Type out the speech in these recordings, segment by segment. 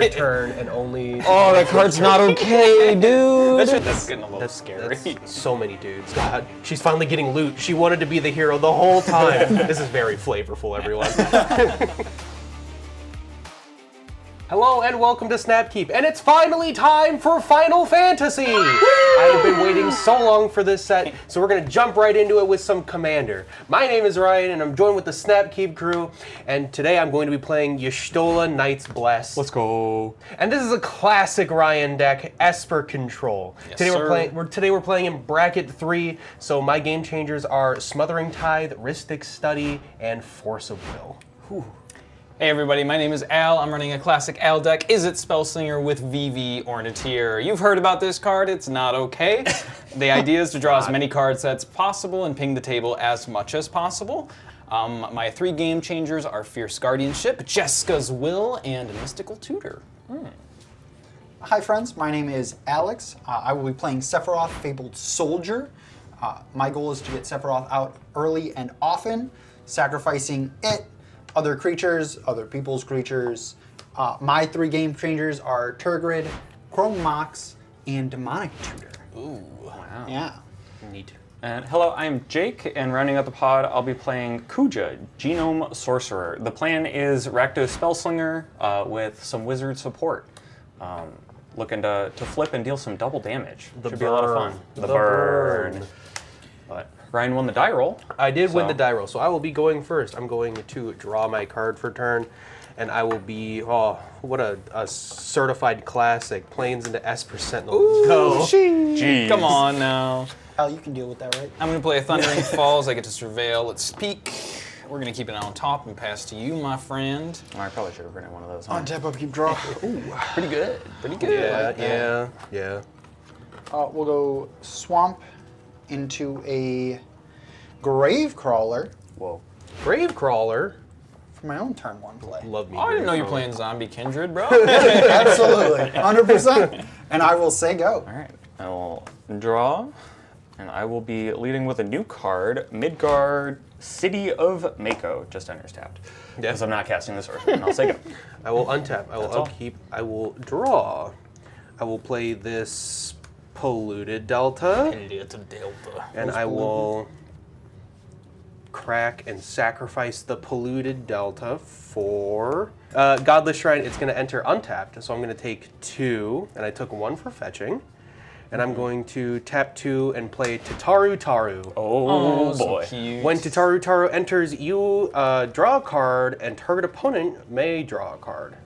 entire turn and only... Oh, that card's not okay, dude. That's getting a little scary. That's so many dudes. God, she's finally getting loot. She wanted to be the hero the whole time. This is very flavorful, everyone. Hello and welcome to Snapkeep, and it's finally time for Final Fantasy! I have been waiting so long for this set, so we're gonna jump right into it with some Commander. My name is Ryan, and I'm joined with the Snapkeep crew, and today I'm going to be playing Y'shtola Knight's Bless. Let's go. And this is a classic Ryan deck, Esper Control. Yes, Today we're playing in bracket 3, so my game changers are Smothering Tithe, Rhystic Study, and Force of Will. Whew. Hey everybody, my name is Al. I'm running a classic Al deck, Is It Spellslinger with Vivi Ornitier. You've heard about this card, it's not okay. The idea is to draw as many cards as possible and ping the table as much as possible. My 3 game changers are Fierce Guardianship, Jeska's Will, and Mystical Tutor. Hi friends, my name is Alex. I will be playing Sephiroth, Fabled Soldier. My goal is to get Sephiroth out early and often, sacrificing it, other creatures, other people's creatures. My 3 game changers are Tergrid, Chrome Mox, and Demonic Tutor. Ooh, wow. Yeah. Neat. And hello, I'm Jake, and rounding out the pod, I'll be playing Kuja, Genome Sorcerer. The plan is Rakdos Spellslinger with some wizard support. Looking to flip and deal some double damage. Should be a lot of fun. The burn. But Ryan won the die roll. I did win the die roll, so I will be going first. I'm going to draw my card for turn, and I will be, oh, what a certified classic, Plains into Esper Sentinel. Ooh, Go. Jeez. Come on now. Al, you can deal with that, right? I'm gonna play a Thundering Falls, I get to surveil, let's speak. We're gonna keep it on top and pass to you, my friend. Oh, I probably should have written one of those. On tap, upkeep, draw. Ooh. Pretty good, pretty good. Yeah. We'll go Swamp into a Gravecrawler Whoa. Gravecrawler. for my own turn 1 play. Love me. Oh, I didn't know you're Gravecrawler. playing Zombie Kindred, bro. Absolutely, 100%. And I will say go. All right, I will draw, and I will be leading with a new card, Midgard City of Mako. Just enters tapped. Because I'm not casting the sorcerer, and I'll say go. I will untap. I will That's all. upkeep. I will draw. I will play this Polluted Delta. And I will crack and sacrifice the Polluted Delta for Godless Shrine. It's going to enter untapped, so I'm going to take 2, and I took 1 for fetching. And I'm going to tap 2 and play Tataru Taru. Oh, so boy. cute. When Tataru Taru enters, you draw a card, and target opponent may draw a card.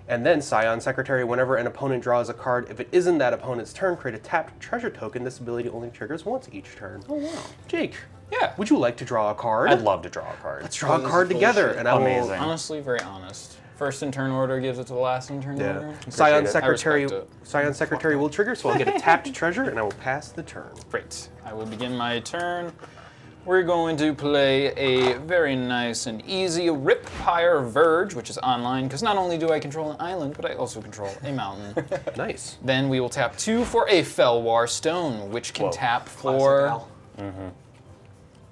And then Scion Secretary, whenever an opponent draws a card, if it isn't that opponent's turn, create a tapped treasure token. This ability only triggers once each turn. Oh, wow. Jake, Yeah. would you like to draw a card? I'd love to draw a card. Let's draw a this card is together, bullshit. and I will. Amazing. Honestly, very honest. First in turn order gives it to the last in turn Yeah. order. Scion it. I Secretary. respect Scion Secretary will trigger, so I'll get a tapped treasure, and I will pass the turn. Great. I will begin my turn. We're going to play a very nice and easy Rippire Verge, which is online, because not only do I control an island, but I also control a mountain. Nice. Then we will tap 2 for a Felwar Stone, which can Whoa. tap Classic for Al.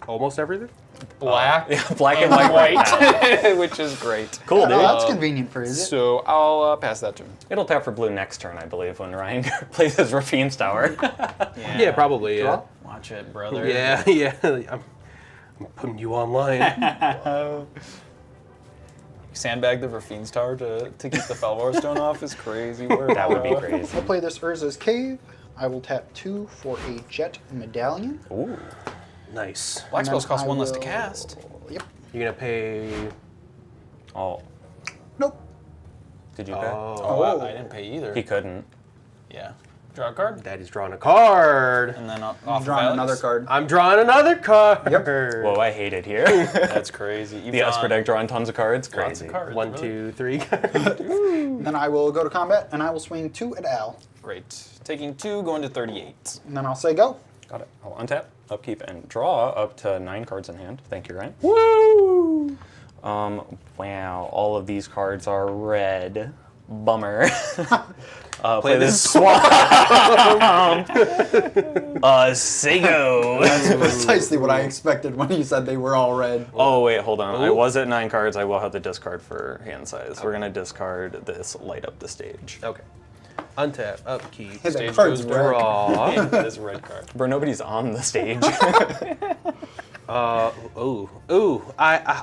Almost everything. black Black and and white. white, which is great. Cool, dude. Oh, that's convenient for you, is it? So I'll pass that to him. It'll tap for blue next turn, I believe, when Ryan plays his Rafine's Tower. Yeah, probably. Yeah. Draw? Watch it, brother. Yeah. I'm putting you online. Sandbag the Rafine's Tower to keep the Felwar Stone off is crazy work. That would be bro. crazy. I'll play this Urza's Cave. I will tap 2 for a Jet Medallion. Ooh. Nice. Black And spells then cost I 1 less to will- cast. Yep. You're gonna pay. Oh, Nope. did you pay? Oh, I didn't pay either. He couldn't. Yeah. Draw a card, Daddy's drawing a card. and then off I'm of drawing Alex. another card. I'm drawing another card. Whoa, I hate it here. That's crazy. The Esper deck drawing tons of cards. Crazy. Lots of cards. 1, really. 2, 3. Then I will go to combat, and I will swing 2 at Al. Great. Taking 2, going to 38. And then I'll say go. Got it. I'll untap, upkeep, and draw up to 9 cards in hand. Thank you, Ryan. Woo! Wow, all of these cards are red. Bummer. Play this swamp. Sego. That's precisely what I expected when you said they were all red. Oh wait, hold on. I Ooh. was at 9 cards. I will have to discard for hand size. We're gonna discard this light up the stage. Okay. Untap, upkeep, Hey, that Stage card's goes red. draw. This red card. Bro, nobody's on the stage. I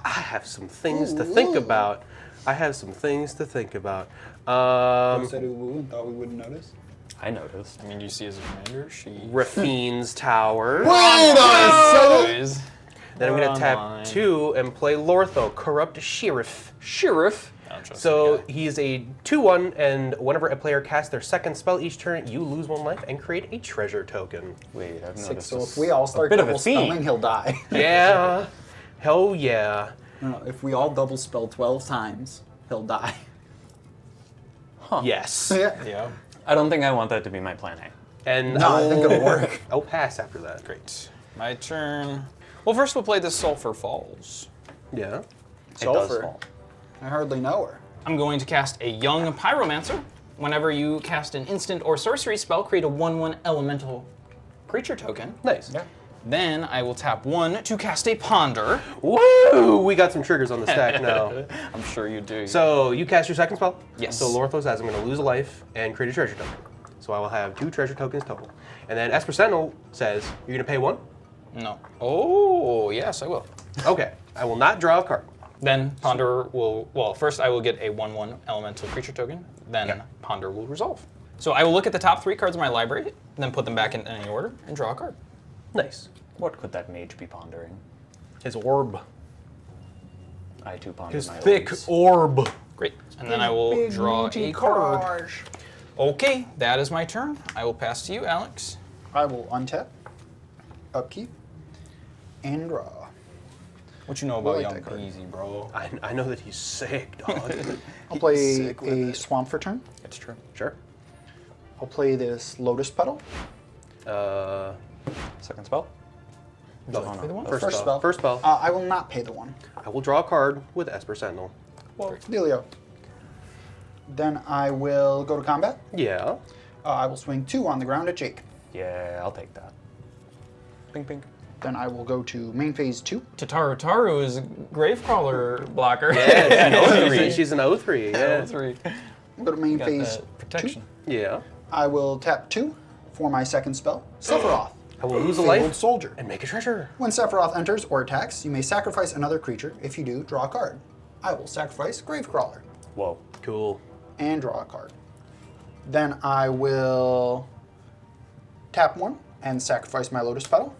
have some things to think about. I have some things to think about. Said ooh and thought we wouldn't notice. I noticed. I mean, you see as a commander, she. Rafine's Tower. Wait a Guys. Then I'm We're gonna tap online. 2 and play Lortho, Corrupt Sheriff. I don't trust So you, he's a 2/1, and whenever a player casts their second spell each turn, you lose 1 life and create a treasure token. Wait, I've Six, noticed so this. if we all start bit of a double theme. spelling, he'll die. Yeah. Hell yeah. No, if we all double spell 12 times, he'll die. Yes. Yeah. I don't think I want that to be my plan A. And No, I think it'll work. I'll pass after that. Great. My turn. Well, first we'll play the Sulphur Falls. Yeah. It does Sulfur. fall. I hardly know her. I'm going to cast a Young Pyromancer. Whenever you cast an instant or sorcery spell, create a 1/1 elemental creature token. Nice. Then I will tap 1 to cast a Ponder. Woo! We got some triggers on the stack now. I'm sure you do. So you cast your second spell. Yes. So Lortho says I'm going to lose a life and create a treasure token. So I will have 2 treasure tokens total. And then Esper Sentinel says you're going to pay 1. No. Oh, yes, I will. Okay. I will not draw a card. Then Ponder will, well, first I will get a 1/1 elemental creature token, then Ponder will resolve. So I will look at the top 3 cards of my library, then put them back in any order, and draw a card. Nice. What could that mage be pondering? His orb. I too ponder His my thick orbs. orb. Great. And then I will draw a card. Okay, that is my turn. I will pass to you, Alex. I will untap, upkeep, and draw. What you know about like Young that card. Peasy, bro? I know that he's sick, dog. I'll play sick with a it. swamp for turn. It's true. Sure. I'll play this lotus petal. Second spell? No, Play the one? First spell. First spell. I will not pay the 1. I will draw a card with Esper Sentinel. Dealio. Then I will go to combat. Yeah. I will swing 2 on the ground at Jake. Yeah, I'll take that. Ping, ping. Then I will go to main phase 2. Taru is a Gravecrawler blocker. She's an 0/3. Yeah. 3. I'll go to main Got phase that protection. Yeah. I will tap 2 for my second spell, Sephiroth. I will lose a Fabled life Soldier. and make a treasure. When Sephiroth enters or attacks, you may sacrifice another creature. If you do, draw a card. I will sacrifice Gravecrawler Whoa. Cool. and draw a card. Then I will tap 1 and sacrifice my Lotus Petal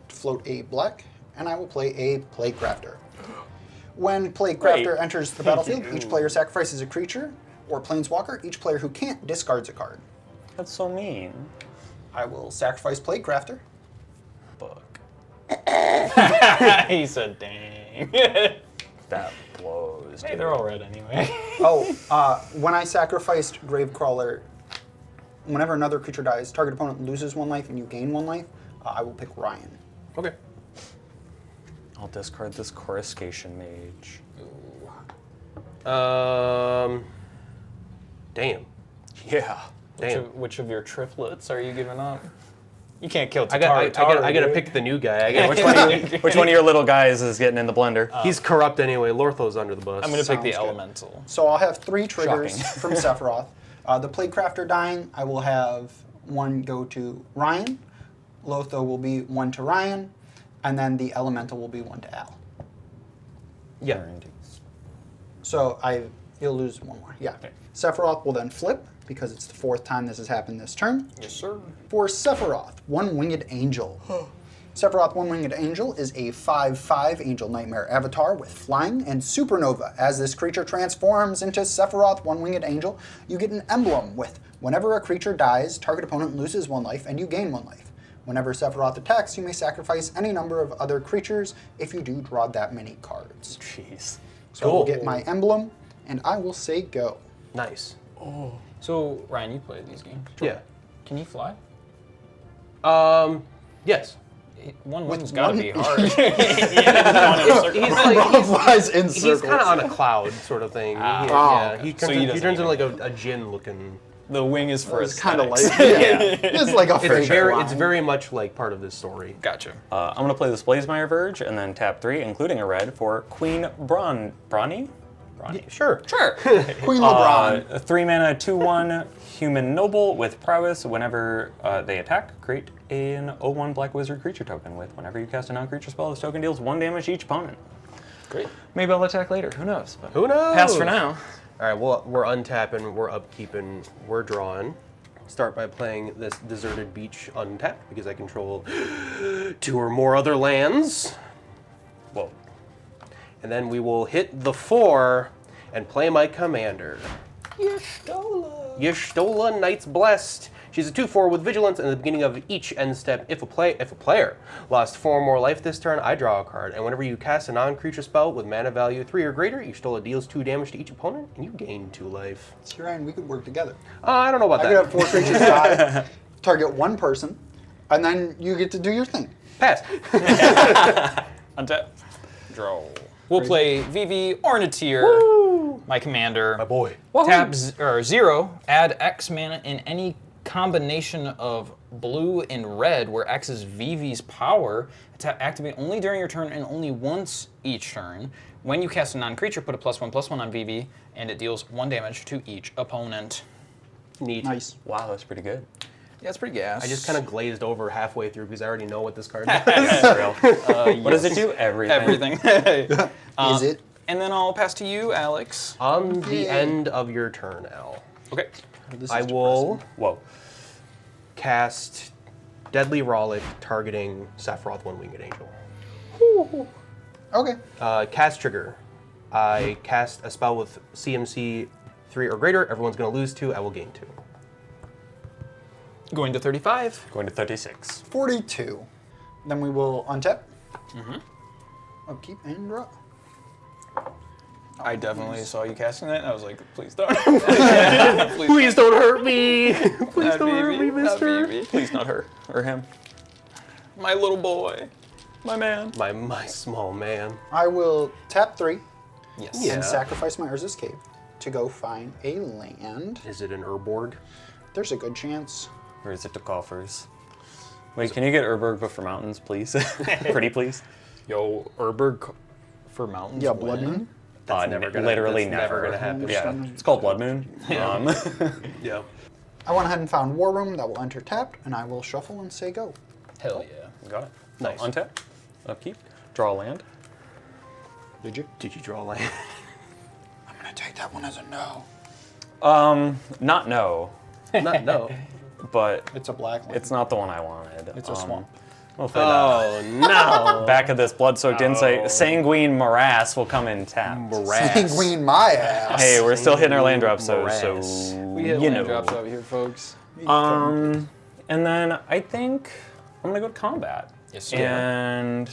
to float a black, and I will play a Plague Crafter. When Plague Crafter Wait. enters the battlefield, each player sacrifices a creature or planeswalker. Each player who can't discards a card. That's so mean. I will sacrifice Plague Crafter. Fuck. He said, dang. That blows. Hey, dude. they're all red anyway. When I sacrificed Gravecrawler, whenever another creature dies, target opponent loses 1 life and you gain 1 life, I will pick Ryan. Okay. I'll discard this Coruscation Mage. Damn. Yeah. Damn. Which of your triplets are you giving up? You can't kill I Taru. gotta pick the new guy. I gotta, Which one of your little guys is getting in the blender? he's corrupt anyway. Lortho's under the bus. I'm going to pick the Sounds good. elemental. So I'll have 3 triggers Shocking. from Sephiroth. The Plague Crafter dying, I will have 1 go to Ryan. Lotho will be 1 to Ryan. And then the elemental will be 1 to Al. Yeah. So you'll lose 1 more. Yeah. Okay. Sephiroth will then flip, because it's the 4th time this has happened this turn. Yes, sir. For Sephiroth, One-Winged Angel. Sephiroth One-Winged Angel is a 5/5 Angel Nightmare avatar with flying and supernova. As this creature transforms into Sephiroth One-Winged Angel, you get an emblem with whenever a creature dies, target opponent loses 1 life and you gain 1 life. Whenever Sephiroth attacks, you may sacrifice any number of other creatures. If you do, draw that many cards. Jeez. So I will get my emblem, and I will say go. Nice. So, Ryan, you play these games. Yeah. Can you fly? Yes. One With wing's gotta one- be hard. He's like Flies in he's circles. kind of on a cloud sort of thing. Ah. He So he turns doesn't into even like know. a djinn looking. The wing is for It's kind of like aesthetics. it's like a It's facial it's line. very much like part of this story. Gotcha. I'm going to play this Blazemire Verge and then tap 3, including a red, for Queen Brawny? Sure. Sure. Queen LeBron. 3-mana, 2/1 human noble with prowess. Whenever they attack, create an 0/1 black wizard creature token with. Whenever you cast a non-creature spell, this token deals 1 damage to each opponent. Great. Maybe I'll attack later. Who knows? But Who knows? pass for now. All right. Well, we're untapping. We're upkeeping. We're drawing. Start by playing this deserted beach untapped because I control 2 or more other lands. Whoa. And then we will hit the 4 and play my commander. Y'shtola Knight's Blessed. She's a 2/4 with vigilance, and at the beginning of each end step, if a player lost 4 or more life this turn, I draw a card. And whenever you cast a non-creature spell with mana value 3 or greater, Y'shtola deals 2 damage to each opponent, and you gain 2 life. See, Ryan, we could work together. I don't know about I could that. have 4 creatures die, target 1 person, and then you get to do your thing. Pass. Untap. Draw. We'll play Vivi Ornitier, my commander. My boy. Tap 0, add X mana in any combination of blue and red where X is Vivi's power. Activate only during your turn and only once each turn. When you cast a non-creature, put a +1/+1 on Vivi, and it deals 1 damage to each opponent. Neat. Nice. Wow, that's pretty good. Yeah, it's pretty gas. I just kind of glazed over halfway through because I already know what this card does. That's real. What does it do? Everything. everything. Is it? And then I'll pass to you, Alex. On the Yay. end of your turn, Al, Okay. This I is will Whoa. cast Deadly Rollick targeting Sephiroth, One-Winged Angel. depressing. Okay. Cast trigger. I cast a spell with CMC 3 or greater. Everyone's going to lose 2. I will gain 2. Going to 35. Going to 36. 42. Then we will untap. Upkeep and draw. I definitely saw you casting that, and I was like, please don't. Please don't hurt me. Please Not don't hurt me, Vivi, not mister. Vivi. Please not her. Or him. My little boy. My man. My small man. I will tap 3 Yes. Yeah. and sacrifice my Urza's Cave to go find a land. Is it an Urborg? There's a good chance. Or is it the coffers? Wait, can you get Urberg but for mountains, please? Pretty please. Yo, Urberg for mountains. Yeah, win? Blood Moon. That's never gonna. Literally that's never never. gonna happen. Yeah, it's called Blood Moon. Yeah. I went ahead and found War Room that will enter tapped, and I will shuffle and say go. Hell yeah. Got it. Nice. Untap. Upkeep. Draw a land. Did you? Did you draw a land? I'm gonna take that one as a no. Not no, No. but It's a black land. it's not the one I wanted. It's a swamp. We'll play that. Oh no. Back of this blood-soaked insight, Sanguine Morass will come in tapped. Sanguine my ass. Hey, we're still hitting our land drops, so Morass. We hit you land know. drops out here, folks. And then I think I'm gonna go to combat. Yes, sir. And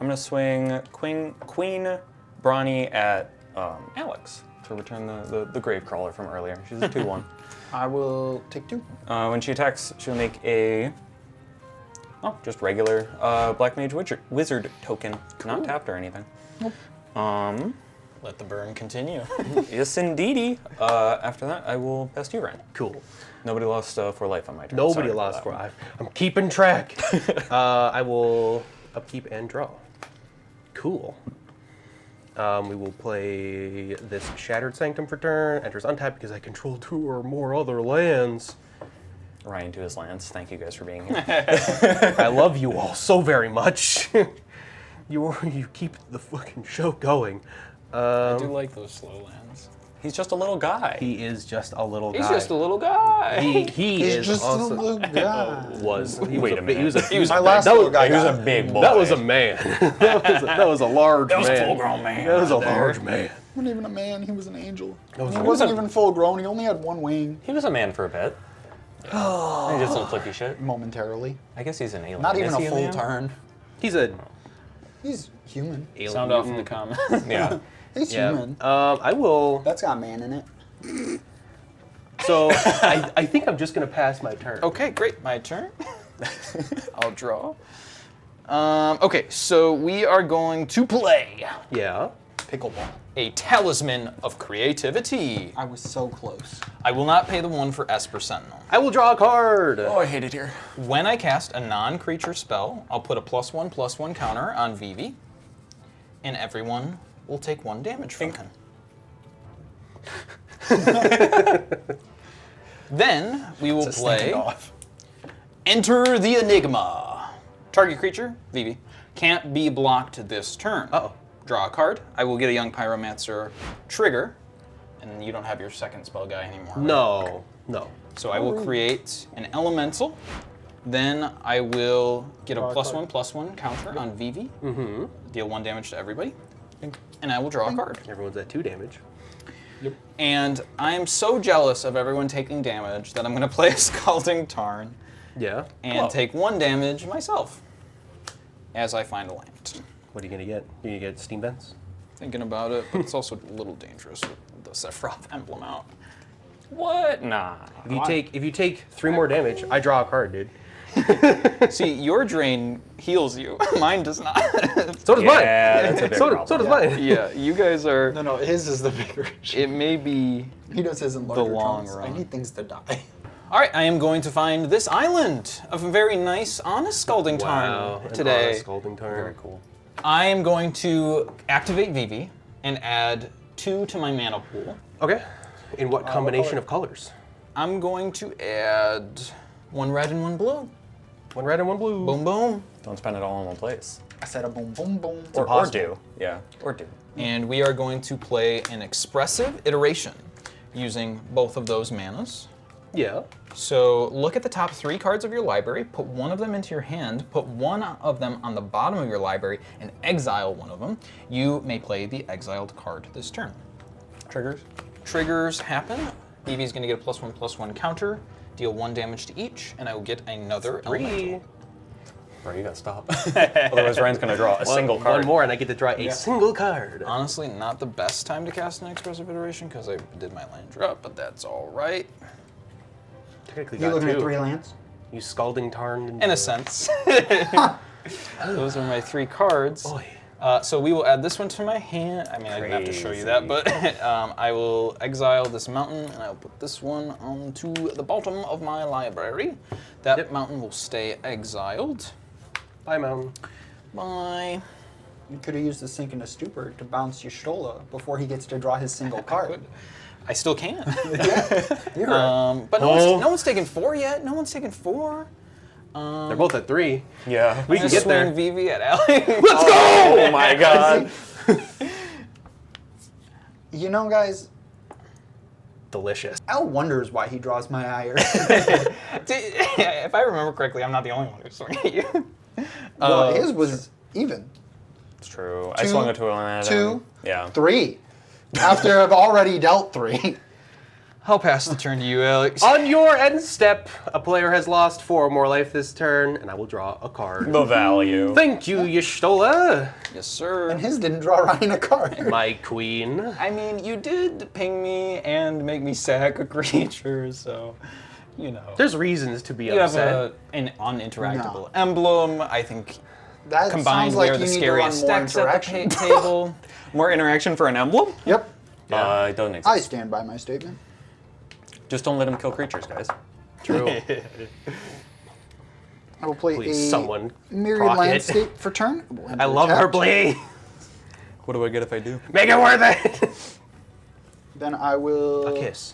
I'm gonna swing Queen Brawny at Alex to return the grave crawler from earlier. She's a 2/1. I will take 2. When she attacks, she'll make a just regular Black Mage Wizard token, not tapped or anything. Let the burn continue. Yes, indeedy. After that, I will pass to you, Ryan. Cool. Nobody lost 4 life on my turn. Nobody Sorry for lost that 4. one. I'm keeping track. I will upkeep and draw. Cool. We will play this Shattered Sanctum for turn. Enters untapped because I control 2 or more other lands. Ryan to his lands. Thank you guys for being here. I love you all so very much. You keep the fucking show going. I do like those slow lands. He's just a little guy. He is just a little guy. He's just a little guy. He He's is just also a little guy. was. He Wait was a minute. He was My last that little was, guy. He was got a it. big boy. That was a man. that was a large That was man. a full-grown man. That was a right there. large man. He wasn't even a man, he was an angel. was He a- wasn't even full grown, he only had 1 wing He was a man for a bit. He did some flippy shit. momentarily. I guess he's an alien. Not even Is a he full man? turn. He's a He's human. alien. Sound off in the comments. Yeah. He's Yeah. human. I will. That's got man in it. So I think I'm just gonna pass my turn. Okay, great. My turn. I'll draw. Okay, so we are going to play Yeah. Pickleball. a Talisman of Creativity. I was so close. I will not pay the 1 for Esper Sentinel. I will draw a card. Oh, I hate it here. When I cast a non-creature spell, I'll put a +1/+1 counter on Vivi, and everyone will take 1 damage from him. Then we will play Enter the Enigma. Target creature, Vivi, can't be blocked this turn. Uh-oh. Draw a card. I will get a Young Pyromancer trigger, and you don't have your second spell guy anymore. Right? No. No. So I will create an elemental. Then I will get a +1/+1 counter on Vivi. Mm-hmm. Deal 1 damage to everybody. And I will draw a card. Everyone's at 2 damage. And I am so jealous of everyone taking damage that I'm going to play a Scalding Tarn Yeah. and take 1 damage myself as I find a land. What are you gonna get? You're gonna get steam vents? Thinking about it, but it's also a little dangerous with the Sephiroth emblem out. What? Nah. If you take 3 more damage, I draw a card, dude. See, your drain heals you. Mine does not. So does mine. That's a big problem. So does mine. Yeah, you guys are. No, his is the bigger issue. It may be. He does his in larger long chunks. run. I need things to die. All right, I am going to find this island of a very nice, honest Scalding Wow. Tarn today. Scalding Tarn. Very cool. I am going to activate Vivi and add 2 to my mana pool. Okay. In what combination of colors? I'm going to add 1 red and 1 blue. 1 red and 1 blue. Boom, boom. Don't spend it all in one place. I said a boom, boom, boom. Or do. Yeah. Or do. And we are going to play an expressive iteration using both of those manas. Yeah. So look at the top 3 cards of your library, put 1 of them into your hand, put 1 of them on the bottom of your library, and exile 1 of them. You may play the exiled card this turn. Triggers? Triggers happen. Vivi's going to get a +1/+1 counter, deal 1 damage to each, and I will get another 3. elemental. Bro, you gotta stop. Otherwise, Ryan's gonna draw a single card. 1 more, and I get to draw a single card. Honestly, not the best time to cast an expressive iteration because I did my land drop, but that's all right. Technically You got looking 2. at 3 lands? You Scalding Tarn. In a sense. Those are my 3 cards. Boy. So we will add this one to my hand. I mean, I didn't have to show you that, but I will exile this mountain, and I will put this one onto the bottom of my library. That mountain will stay exiled. Bye, mountain. Bye. You could have used the Sink into Stupor to bounce Y'shtola before he gets to draw his single card. I still can. You're right. But no one's taken 4 yet. No one's taken 4. They're both at 3. Yeah. We can get there. Swing Vivi at Alex. Let's go! Oh my god. You know, guys, Delicious. Al wonders why he draws my ire. If I remember correctly, I'm not the only one who's swinging at you. Well, his was even. It's true. I swung it to an at 2, Yeah. 3. After I've already dealt 3. I'll pass the turn to you, Alex. On your end step, a player has lost 4 or more life this turn, and I will draw a card. The value. Thank you, Y'shtola, Yes, sir. And his didn't draw Ryan a card. my queen. I mean, you did ping me and make me sack a creature, so, you know. There's reasons to be You have upset. an uninteractable emblem. I think That combined sounds like we are you the need to run scariest more decks at the interaction. table. More interaction for an emblem? Yep. It doesn't exist. I stand by my statement. Just don't let him kill creatures, guys. True. I will play Please, a someone Myriad proc it. Landscape for turn. I love her bling. What do I get if I do? Make it worth it. Then I will A kiss.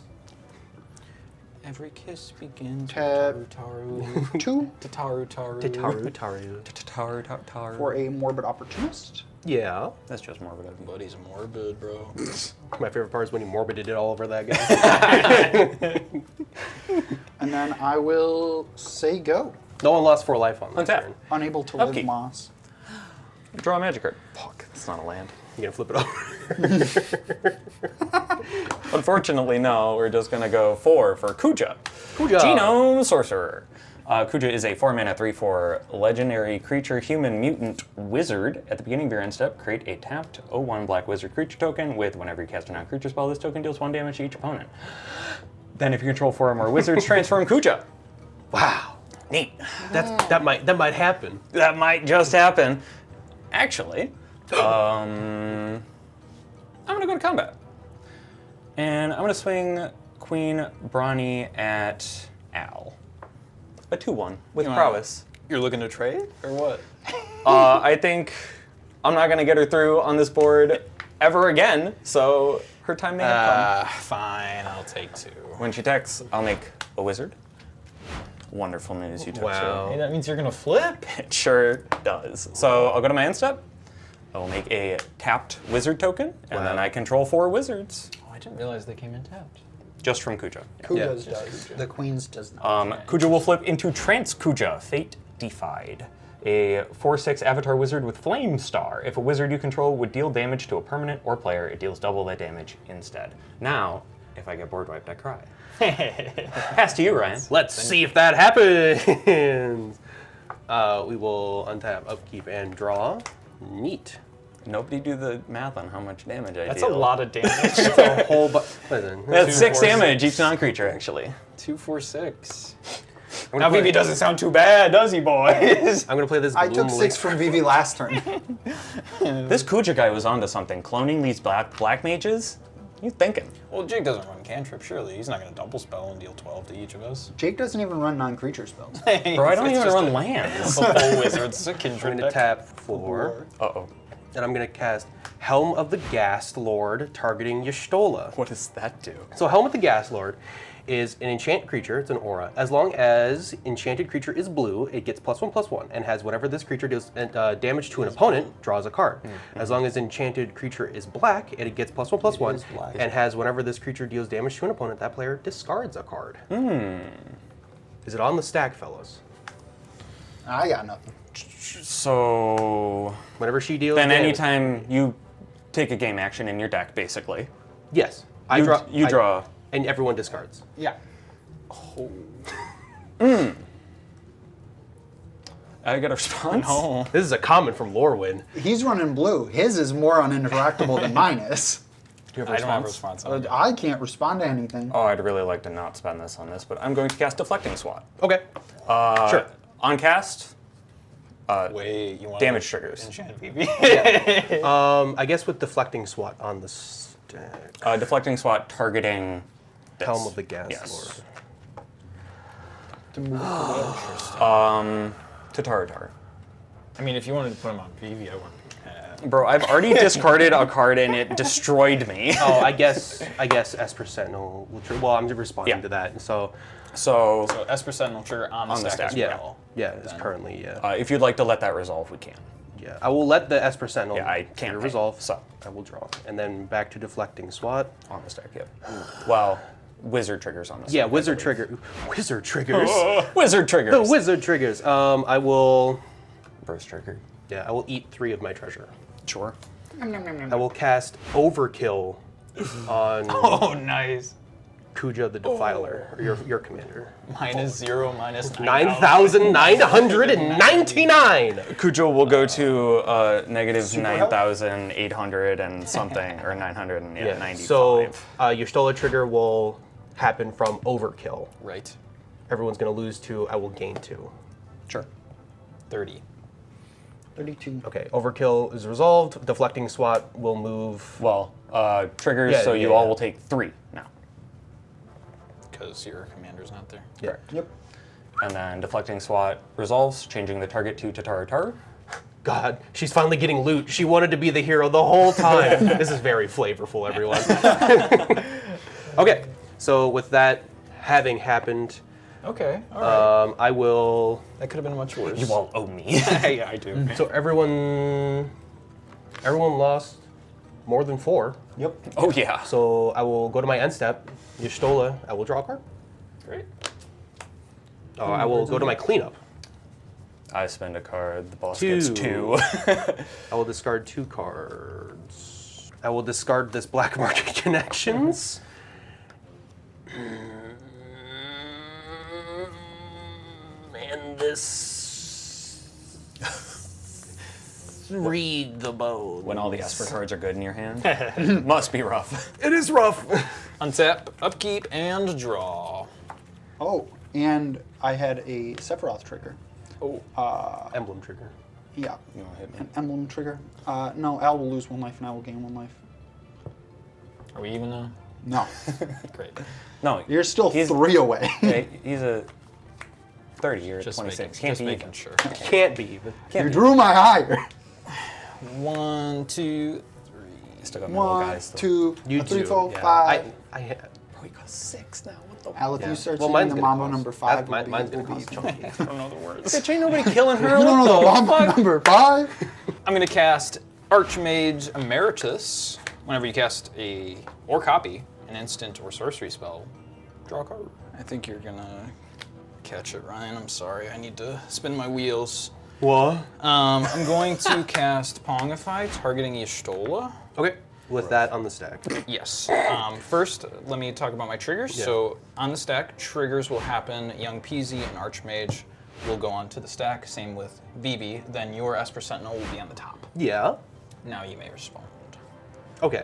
Every kiss begins Tap. with taru 2 taru. Taru. Taru, taru. Tar. for a Morbid Opportunist. Yeah. That's just morbid of me. But he's morbid, bro. My favorite part is when he morbided it all over that guy. And then I will say go. No one lost 4 life on that Untap. turn. Unable to live Upkeep. moss. Draw a magic card. Fuck, that's not a land. You gonna flip it over? Unfortunately, no. We're just gonna go 4 for Kuja. Kuja. Genome Sorcerer. Kuja is a 4-mana 3/4 legendary creature, human mutant wizard. At the beginning of your end step, create a tapped 0/1 black wizard creature token with whenever you cast a non-creature spell, this token deals 1 damage to each opponent. Then if you control 4 or more wizards, transform Kuja. Wow. Neat. That might happen. That might just happen. Actually, I'm gonna go to combat. And I'm gonna swing Queen Brawny at Al. A 2-1 with prowess. You're looking to trade or what? I think I'm not gonna get her through on this board ever again, so her time may have come. Fine, I'll take 2. When she attacks, I'll make a wizard. Wonderful news, you took Wow. Hey, that means you're gonna flip? two. It sure does. So I'll go to my end step. I will make a tapped wizard token, and then I control 4 wizards. Oh, I didn't realize they came in tapped. Just from Kuja. Kuja's Yeah. does. The Queen's does not. Kuja will flip into Trance Kuja, Fate Defied. A 4/6 avatar wizard with Flame Star. If a wizard you control would deal damage to a permanent or player, it deals double that damage instead. Now, if I get board wiped, I cry. Pass to you, Ryan. Let's see if that happens. We will untap, upkeep, and draw. Neat. Nobody do the math on how much damage I That's deal. a lot of damage. It's a whole listen. That's 6 4, damage each non-creature, actually. 2, 4, 6. I'm Now gonna play- Vivi doesn't sound too bad, does he, boys? I'm gonna play this. I took Gloom 6 from Vivi last turn. This Kuja guy was onto something. Cloning these black mages? You thinking? Well, Jake doesn't run cantrip, surely. He's not gonna double spell and deal 12 to each of us. Jake doesn't even run non-creature spells. Bro, I don't It's even just run lands. a full wizard. It's a I'm kindred gonna deck. tap 4, Uh-oh. and I'm gonna cast Helm of the Ghast Lord, targeting Y'shtola. What does that do? So Helm of the Ghast Lord is an enchant creature. It's an aura. As long as enchanted creature is blue, it gets +1/+1, and has whenever this creature deals damage to an opponent, draws a card. As long as enchanted creature is black, it gets +1/+1, It is black. and has whenever this creature deals damage to an opponent, that player discards a card. Is it on the stack, fellas? I got nothing. So Whenever she deals then damage, anytime you take a game action in your deck, basically, yes, you I draw. and everyone discards. Yeah. I get a response? No. This is a comment from Lorwyn. He's running blue. His is more uninteractable than mine is. Do you have a I don't have a response? response on it. I can't respond to anything. Oh, I'd really like to not spend this on this, but I'm going to cast Deflecting Swat. Okay. Sure. On cast, Wait, you want damage triggers. enchant Vivi? I guess with deflecting SWAT on the stack. Deflecting Swat targeting this. Helm of the Ghast Yes. Lord. To Taratar. I mean, if you wanted to put him on Vivi, I wouldn't be mad. Bro, I've already discarded a card and it destroyed me. Oh, I guess Esper Sentinel will trigger. Well, I'm responding Yeah. to that, and so So, So Esper Sentinel trigger on the stack as yeah, well. it's currently yeah. if you'd like to let that resolve, we can. Yeah, I will let the Esper Sentinel Yeah, I can't trigger pay, resolve, so. I will draw, and then back to deflecting SWAT. On the stack, yep. Well, wizard triggers on the Yeah, stack, I wizard believe. wizard triggers. Wizard triggers. The wizard triggers. I will. Burst trigger. Yeah, I will eat 3 of my treasure. Sure. I will cast Overkill on Oh, nice. Kuja the Defiler, or your commander. -0, minus 9,999. Kuja will go to negative Super 9,800 and something, or 995. So your Stola trigger will happen from Overkill. Right. Everyone's going to lose 2. I will gain 2. Sure. 30. 32. Okay, Overkill is resolved. Deflecting SWAT will move. Well, triggers, Yeah, so yeah, you all yeah. will take 3 now. Because your commander's not there. Yeah. Yep. And then deflecting SWAT resolves, changing the target to Tataratar. God, she's finally getting loot. She wanted to be the hero the whole time. This is very flavorful, everyone. Okay, so with that having happened, Okay, all right. I will. That could have been much worse. You all owe me. Yeah, I do. So everyone lost more than 4. Yep. Oh, yeah. So I will go to my end step. Y'shtola, I will draw a card. Great. I will go to my cleanup. I spend a card, the boss 2. gets 2. I will discard 2 cards. I will discard this Black Market Connections. And this. Read the bones. When all the Esper cards are good in your hand. Must be rough. It is rough. Untap, upkeep, and draw. Oh, And I had a Sephiroth trigger. Oh. Emblem trigger. Yeah. You want to hit me? An emblem trigger. No, Al will lose 1 life and I will gain 1 life. Are we even now? No. Great. No, You're still He's- 3 away. yeah, he's a 30. You're at Just 26. making, Can't just be making even. sure. Can't be even. Can't You be. drew my higher. 1, 2, 3. Still got my little 1, guys. 2, You 3, do, 4, yeah. 5. I Bro, he got 6 now. What the? Al, if Yeah. you start Well, seeing mine's the gonna mambo cost- number 5, Mine's it'll gonna be cost chunky. I don't know the words. Bitch, ain't nobody killing her. You don't know the mambo number 5? I'm going to cast Archmage Emeritus. Whenever you cast or copy an instant or sorcery spell, draw a card. I think you're going to catch it, Ryan. I'm sorry. I need to spin my wheels. What? I'm going to cast Pongify, targeting Y'shtola. Okay. With that on the stack. Yes. First, let me talk about my triggers. Yeah. So on the stack, triggers will happen. Young Peasy and Archmage will go onto the stack. Same with Vivi. Then your Esper Sentinel will be on the top. Yeah. Now you may respond. Okay.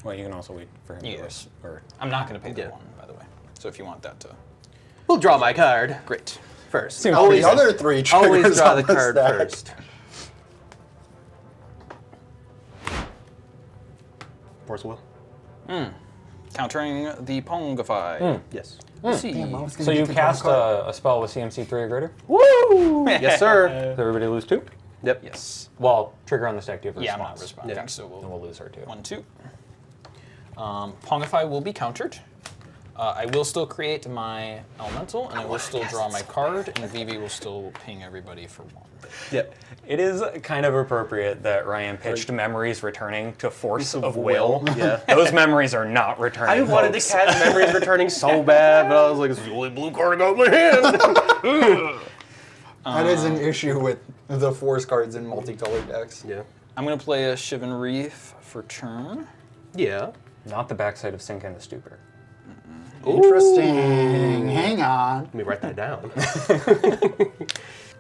Well, you can also wait for him Yes. to or I'm not going to pay the Yeah. 1, by the way. So if you want that to... We'll draw my card Great. first. Seems Always, The other 3 triggers always draw on the card stack. first. Force will. Countering the Pongify. Yes. See. Damn, I was gonna So you get to draw a cast card. a spell with CMC 3 or greater? Woo! Yes, sir. Does everybody lose 2? Yep. Yes. Well, trigger on the stack, do you have a Yeah, I'm response? not responding, Yeah. so And we'll lose her too. 1, 2. Pongify will be countered. I will still create my elemental, and I will still draw my card, and Vivi will still ping everybody for 1. Yep. It is kind of appropriate that Ryan pitched memories returning to force Of of will. Yeah. Those memories are not returning. I wanted to folks. catch memories returning so bad, but I was like, this is the only blue card I got in my hand. That is an issue with the force cards in multicolored decks. Yeah. I'm going to play a Shivan Reef for turn. Yeah. Not the backside of Sink and the Stupor. Interesting. Hang on. Let me write that down.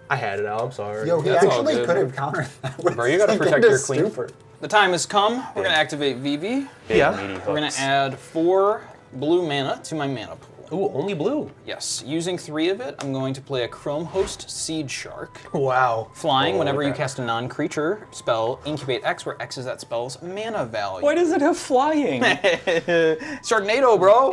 I had it out, I'm sorry. Yo, he That's all actually good. could have countered that with Bro, you gotta Sink protect into your queen. Stupor. The time has come. We're going to activate Vivi. Big, Yeah. meaty We're going hooks. to add 4 blue mana to my mana pool. Ooh, only blue. Yes. Using 3 of it, I'm going to play a Chrome Host Seed Shark. Wow. Flying, Oh, whenever you okay. cast a non-creature spell, incubate X, where X is that spell's mana value. Why does it have flying? Sharknado, bro!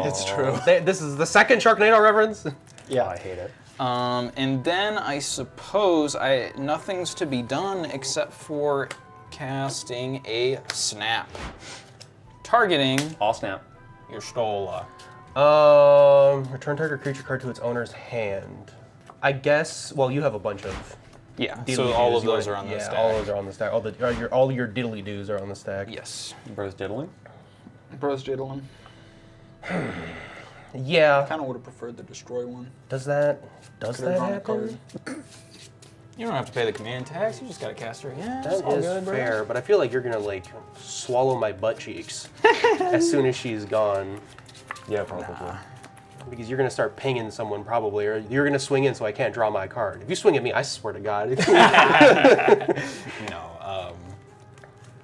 It's true. This is the second Sharknado reference. Yeah. I hate it. And then I suppose nothing's to be done except for casting a snap. Targeting All snap. Y'shtola. Return target creature card to its owner's hand. I guess. Well, you have a bunch of. Yeah, diddly so all doos. of those You are on the yeah, stack. all of those are on the stack. All your diddly doos are on the stack. Yes. Bro's diddling. Bros Diddlin. Yeah. Kind of would have preferred the destroy one. Does that Could've happen? drawn a card. You don't have to pay the command tax, you just gotta cast her. Yeah, That it's all is good, bro. fair, but I feel like you're gonna like swallow my butt cheeks as soon as she's gone, Yeah, probably. because you're gonna start pinging someone probably, or you're gonna swing in so I can't draw my card. If you swing at me, I swear to God. No,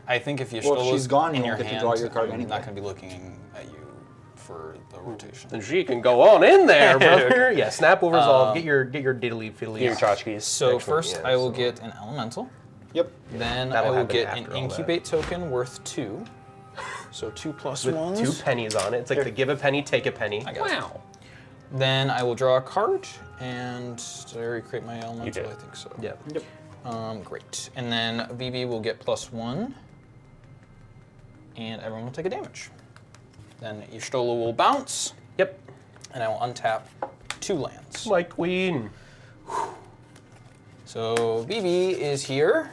I think if Well, if Y'shtola's she's gone, in you your don't get to hand, draw your card I'm anyway. not gonna be looking at you for the rotation. Then she can go on in there, brother. Yeah, snap will resolve. Get your diddly fiddly. Get your tchotchkes. So Excellent, first yeah, I will so- get an elemental. Yep. Then I That'll will happen get an after all that. incubate token worth 2. So 2 plus with 1s. 2 pennies on it. It's like the give a penny, take a penny. I got you. Then I will draw a card, and did I already create my elemental? did. I think so. Yeah. Yep. Great. And then VB will get +1, and everyone will take a damage. Then Y'shtola will bounce, Yep. and I will untap 2 lands. My queen. So VB is here,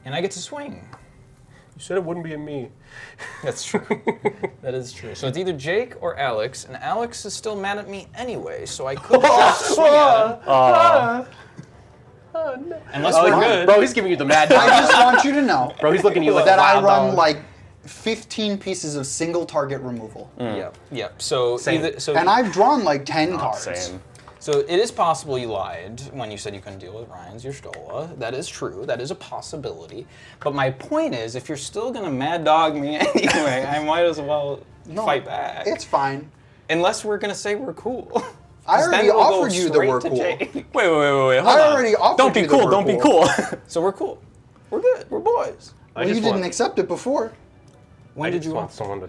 and I get to swing. You said it wouldn't be a me. That's true. That is true. So it's either Jake or Alex, and Alex is still mad at me anyway, so I could just swing at him. Unless we're good. Bro, he's giving you the mad I dog. just want you to know Bro, he's looking at you like that I wild run dog. like 15 pieces of single target removal. Yep. Yep. So Same. And I've drawn like 10 cards. Same. So it is possible you lied when you said you couldn't deal with Ryan's Y'shtola. That is true. That is a possibility. But my point is, if you're still gonna mad dog me anyway, I might as well fight back. It's fine. Unless we're gonna say we're cool. I 'Cause then already we'll go offered you the straight we're to cool. Jake. Wait, hold I on. already offered Don't be you the cool, we're don't be cool. So we're cool. We're good. We're boys. Well, you didn't accept it before. When I did just you want offer? someone to.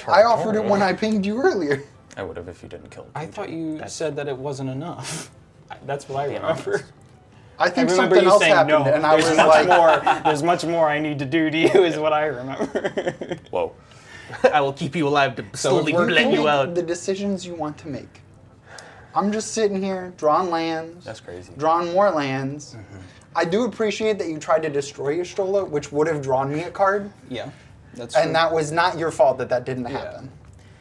I offered it when I pinged you earlier. I would have if you didn't kill me. I thought you said that it wasn't enough. That's what I Being remember. honest. I I think remember something you else saying happened, no. and I There's was much like, more. There's much more I need to do to you, is what I remember. Whoa. I will keep you alive to slowly you blend can you make out. the decisions you want to make. I'm just sitting here drawing lands. That's crazy. Drawing more lands. I do appreciate that you tried to destroy Y'shtola, which would have drawn me a card, Yeah, that's true. and that was not your fault that didn't happen.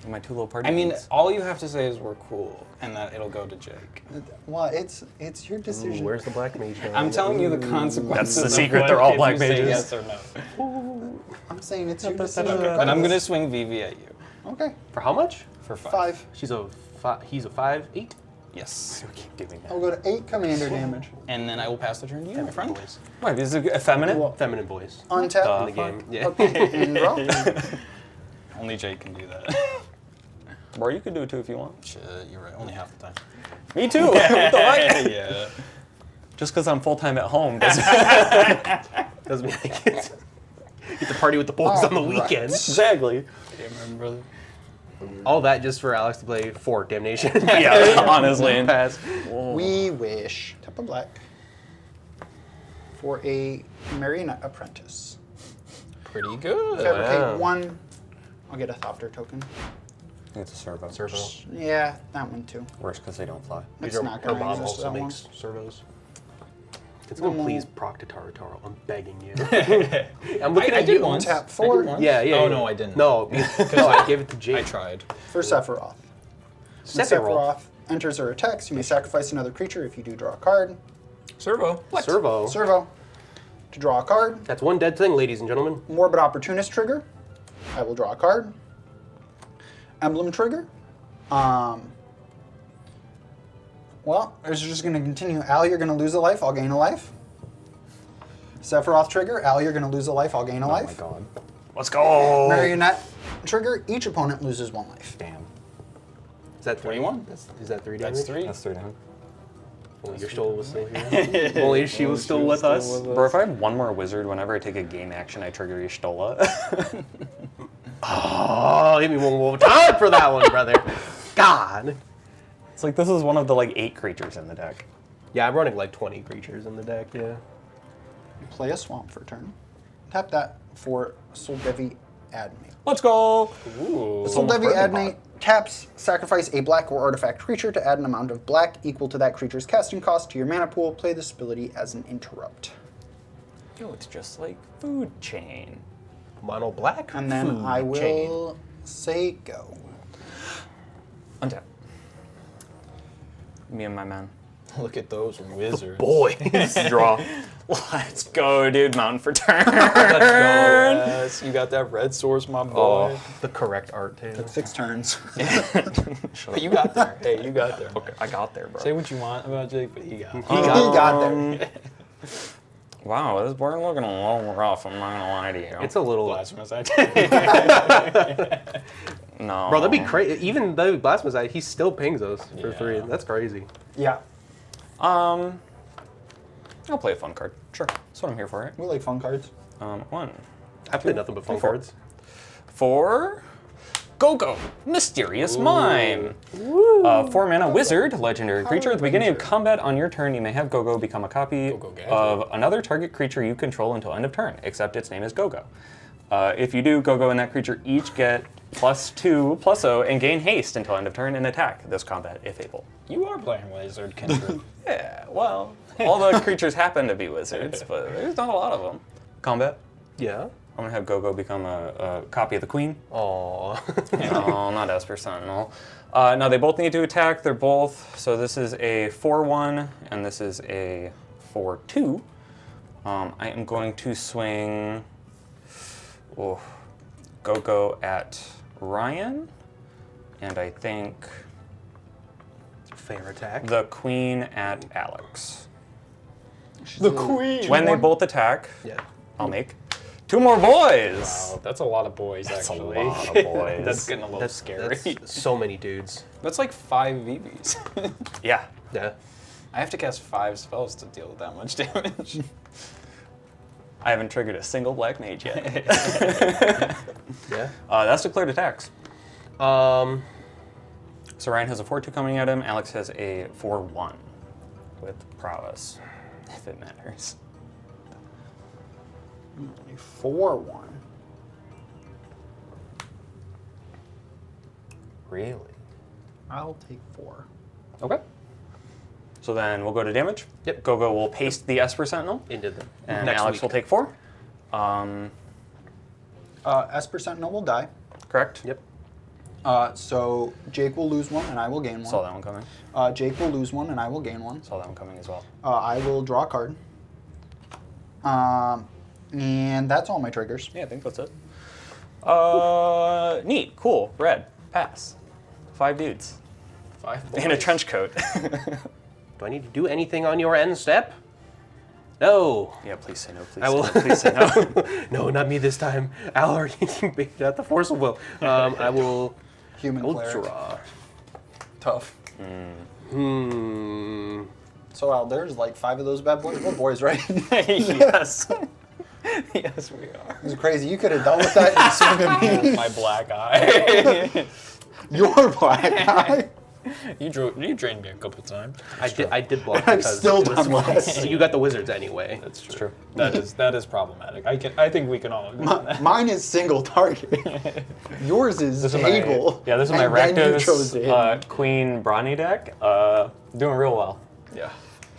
My two little party. I mean, beans. all you have to say is we're cool, and that it'll go to Jake. Well, it's your decision. Ooh, where's the black mage now? I'm telling you the consequences. That's the of secret, what they're all if black you say mages. yes or no. I'm saying it's your decision. Then I'm regardless. gonna swing Vivi at you Okay. For how much? for 5. 5. He's a 5'8". Yes. Keep giving that. I'll go to 8 commander damage. And then I will pass the turn to you, my friend. Boys. Wait, is it effeminate? Feminine boys. Untap. In the game. Yeah. And draw. Only Jake can do that. Or you could do it too if you want. Shit, you're right. Only half the time. Me too. What the heck? Yeah. Just because I'm full time at home doesn't. Doesn't mean I get to party with the boys on the Alright. weekends. Exactly. Damn, brother. All that just for Alex to play 4 Damnation. Yeah, honestly. Pass. We wish. Tap a black. For a Marionette Apprentice. Pretty good. Fabricate Wow. 1. I'll get a Thopter token. It's a servo. Servo. Yeah, that one too. Worse because they don't fly. It's Your not her gonna mom exist, also that one. makes servos. Can someone Normal. please proc to Tarataro? I'm begging you. I'm looking I at did you. once. Tap I 4. did once. Yeah, yeah. Oh, yeah. no, I didn't. No, no, I gave it to Jake. I tried. For Sephiroth. When Sephiroth. Sephiroth enters or attacks, you may sacrifice another creature if you do draw a card. Servo. What? Servo. Servo. To draw a card. That's one dead thing, ladies and gentlemen. Morbid Opportunist trigger. I will draw a card. Emblem trigger. Well, it's just going to continue. Al, you're going to lose a life. I'll gain a life. Sephiroth trigger. Al, you're going to lose a life. I'll gain a life. Oh my god. Let's go. Marionette trigger. Each opponent loses 1 life. Damn. Is that 3? 21. Is that 3 damage? That's 3. That's 3 down. If only your Stola was still here. If only she was still with us. Bro, if I had one more wizard, whenever I take a game action, I trigger Y'shtola. Oh, give me one more time for that one, brother. God. It's like this is one of the like 8 creatures in the deck. Yeah, I'm running like 20 creatures in the deck, yeah. Play a swamp for turn. Tap that for Soldevi Admate. Let's go. Ooh. Soldevi Admate taps, sacrifice a black or artifact creature to add an amount of black equal to that creature's casting cost to your mana pool. Play this ability as an interrupt. Yo, it's just like food chain. Mono black. And then food I will chain. say go. Untap. Me and my man. Look at those wizards. Boy. Draw. Let's go, dude. Mountain for turn. Yes, you got that red source, my boy. The correct art, too. 6 turns. But you got there. Hey, you got there. Okay, I got there, bro. Say what you want about Jake, but he got it. He got there. Wow, this board looking a little rough. I'm not gonna lie to you. It's a little... Blasphemous. no. Bro, that'd be crazy. Even though Blasphemous Eye, he still pings us for Yeah. 3. That's crazy. Yeah, I'll play a fun card. Sure, that's what I'm here for, right? we like fun cards. 1. I play nothing but fun 4. cards. 4. Go-Go, Mysterious Mime. 4 mana wizard, legendary creature. At the beginning of combat on your turn, you may have Go-Go become a copy Go-Go gadget. of another target creature you control until end of turn, except its name is Go-Go. If you do, Go-Go and that creature each get +2/+0 and gain haste until end of turn and attack this combat if able. You are playing Wizard Kindred. Yeah, well, all the creatures happen to be wizards, but there's not a lot of them. Combat. Yeah. I'm gonna have Go-Go become a copy of the Queen. Aww. No, not Esper Sentinel. No, they both need to attack. They're both. So this is a 4/1, and this is a 4/2. I am going to swing. Oh, Go-Go at Ryan, and I think Fair attack. the Queen at Alex. The Queen. When they both attack, Yeah. I'll make 2 more boys. Wow, that's a lot of boys, That's actually. a lot of boys. That's getting a little scary. That's so many dudes. That's like 5 Vivs. Yeah. Yeah. I have to cast 5 spells to deal with that much damage. I haven't triggered a single black mage yet. Yeah. That's declared attacks. Um, So Ryan has a 4-2 coming at him. Alex has a 4-1 with prowess, if it matters. 4-1. really? I'll take 4. Okay. So then we'll go to damage. Yep. Gogo will paste the Esper Sentinel, Into the and next Alex week. will take 4. Esper Sentinel will die. Correct? Yep. So Jake will lose 1 and I will gain 1. Saw that one coming. Jake will lose 1 and I will gain 1. Saw that one coming as well. I will draw a card. And that's all my triggers. Yeah, I think that's it. Neat. Cool. Red. Pass. 5 dudes. 5 boys. In a trench coat. Do I need to do anything on your end step? No. Yeah, please say no. Please I say will. no. Please say no. No, not me this time. Al already baited out the force of will. I will Human cleric. ultra. Tough. So Al, there's like 5 of those bad boys. We're boys, right? Yes. Yes, we are. It's crazy. You could have dealt with that and swung at me. My black eye. Your black eye. You drained me a couple times. I did block I've because still it was done fun. less. You got the wizards anyway. That's true. True. That is problematic. I think we can all agree on that. Mine is single target. Yours is This is table. yeah, this is my and then you chose Rakdos it. Queen Brawny deck. Doing real well. Yeah.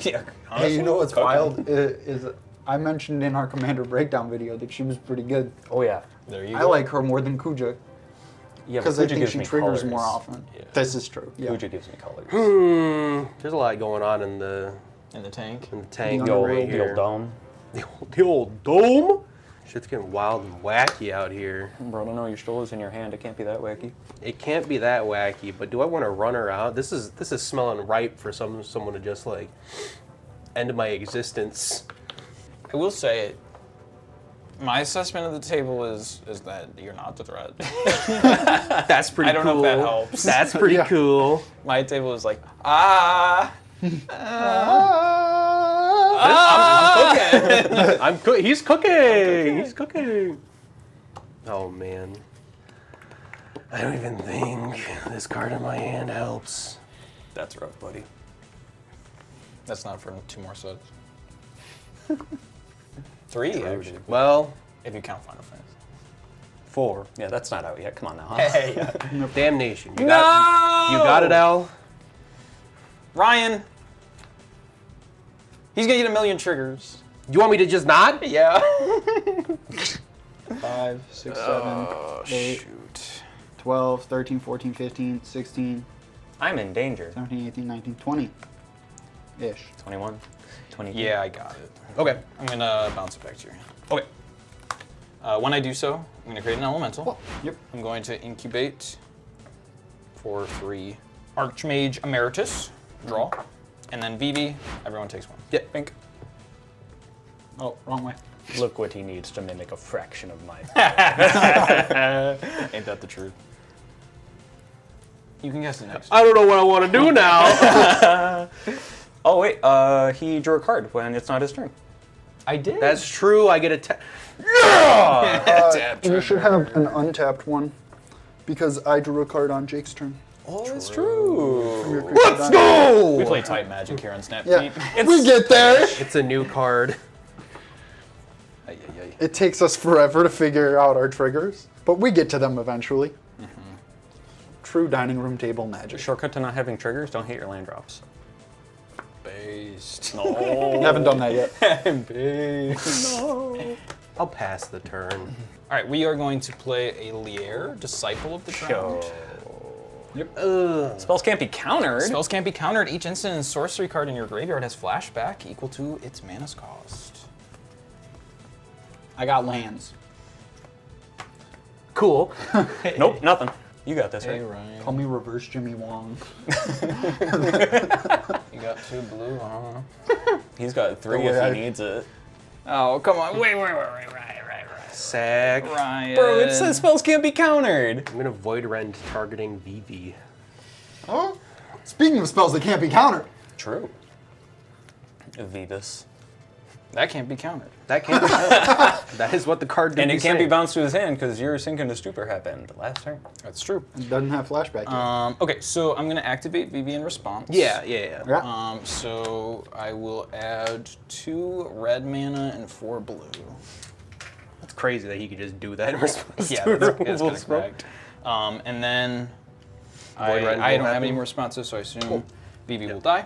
Yeah. Hey, you know what's Okay. wild is I mentioned in our Commander Breakdown video that she was pretty good. Oh yeah. There you I go. like her more than Kuja Yeah, because but I Kuja think gives she me triggers colors. more often. Yeah. This is true. Yeah. Kuja gives me colors. There's a lot going on in the In the tank. tank The old- right The here. old dome. The old dome. Shit's getting wild and wacky out here. Bro, I don't know. Your stool is in your hand. It can't be that wacky. It can't be that wacky, but do I want to run her out? This is smelling ripe for someone to just like end my existence. I will say it. My assessment of the table is that you're not the threat. That's pretty I don't cool. know if that helps. That's pretty Yeah. cool. My table is like, He's cooking. He's cooking. Oh man. I don't even think this card in my hand helps. That's rough, buddy. That's not for 2 more sets. 3, actually, Well, if you count Final Fantasy. 4. Yeah, that's not out yet. Come on now, huh? Hey, Damnation. You no! got it, Al? Ryan! He's gonna get a million triggers. You want me to just not? Yeah. 5, 6, 7, 8, 12, 13, 14, 15, 16, I'm in danger. 17, 18, 19, 20. Ish. 21, 22. Yeah, I got it. Okay. I'm gonna bounce it back to your hand. Okay. When I do so, I'm gonna create an elemental. Yep. I'm going to incubate for 3 Archmage Emeritus. Draw. And then Vivi, everyone takes 1. Yep. Pink. Oh, wrong way. Look what he needs to mimic a fraction of my. Ain't that the truth? You can guess the next. I don't know what I want to do now. Oh wait, he drew a card when it's not his turn. I did. That's true. I get a You should have an untapped one because I drew a card on Jake's turn. oh, that's true. Let's go! We play tight magic here on Snap Yeah, Team. we get there. It's a new card. Ay, ay, ay. It takes us forever to figure out our triggers, but we get to them eventually. True dining room table magic. Shortcut to not having triggers, don't hit your land drops. Based. I haven't done that yet. Based. I'll pass the turn. All right, we are going to play a Lier, Disciple of the Drowned. Ugh. Spells can't be countered. Spells can't be countered. Each instant and sorcery card in your graveyard has flashback equal to its mana's cost. I got lands. Cool. Nope, nothing. You got this, Hey, right? Ryan. Call me reverse Jimmy Wong. You got 2 blue, huh? He's got 3 Don't if worry, he needs it. Oh, come on. Wait. Sack. Ryan. Bro, it says spells can't be countered. I'm gonna Void Rend targeting Vivi. Oh, speaking of spells that can't be countered. True. Vivus. That can't be countered. That can't be countered. That is what the card did. And it can't be bounced to his hand because your Sink into Stupor happened last turn. That's true. It doesn't have flashback yet. Okay, so I'm gonna activate Vivi in response. Yeah. Yeah. So I will add 2 red mana and 4 blue. It's crazy that he could just do that in response Yeah, to a that's removal kind of spell. correct. And then Void Rend I will don't have any happen. more responses, so I assume Vivi will die.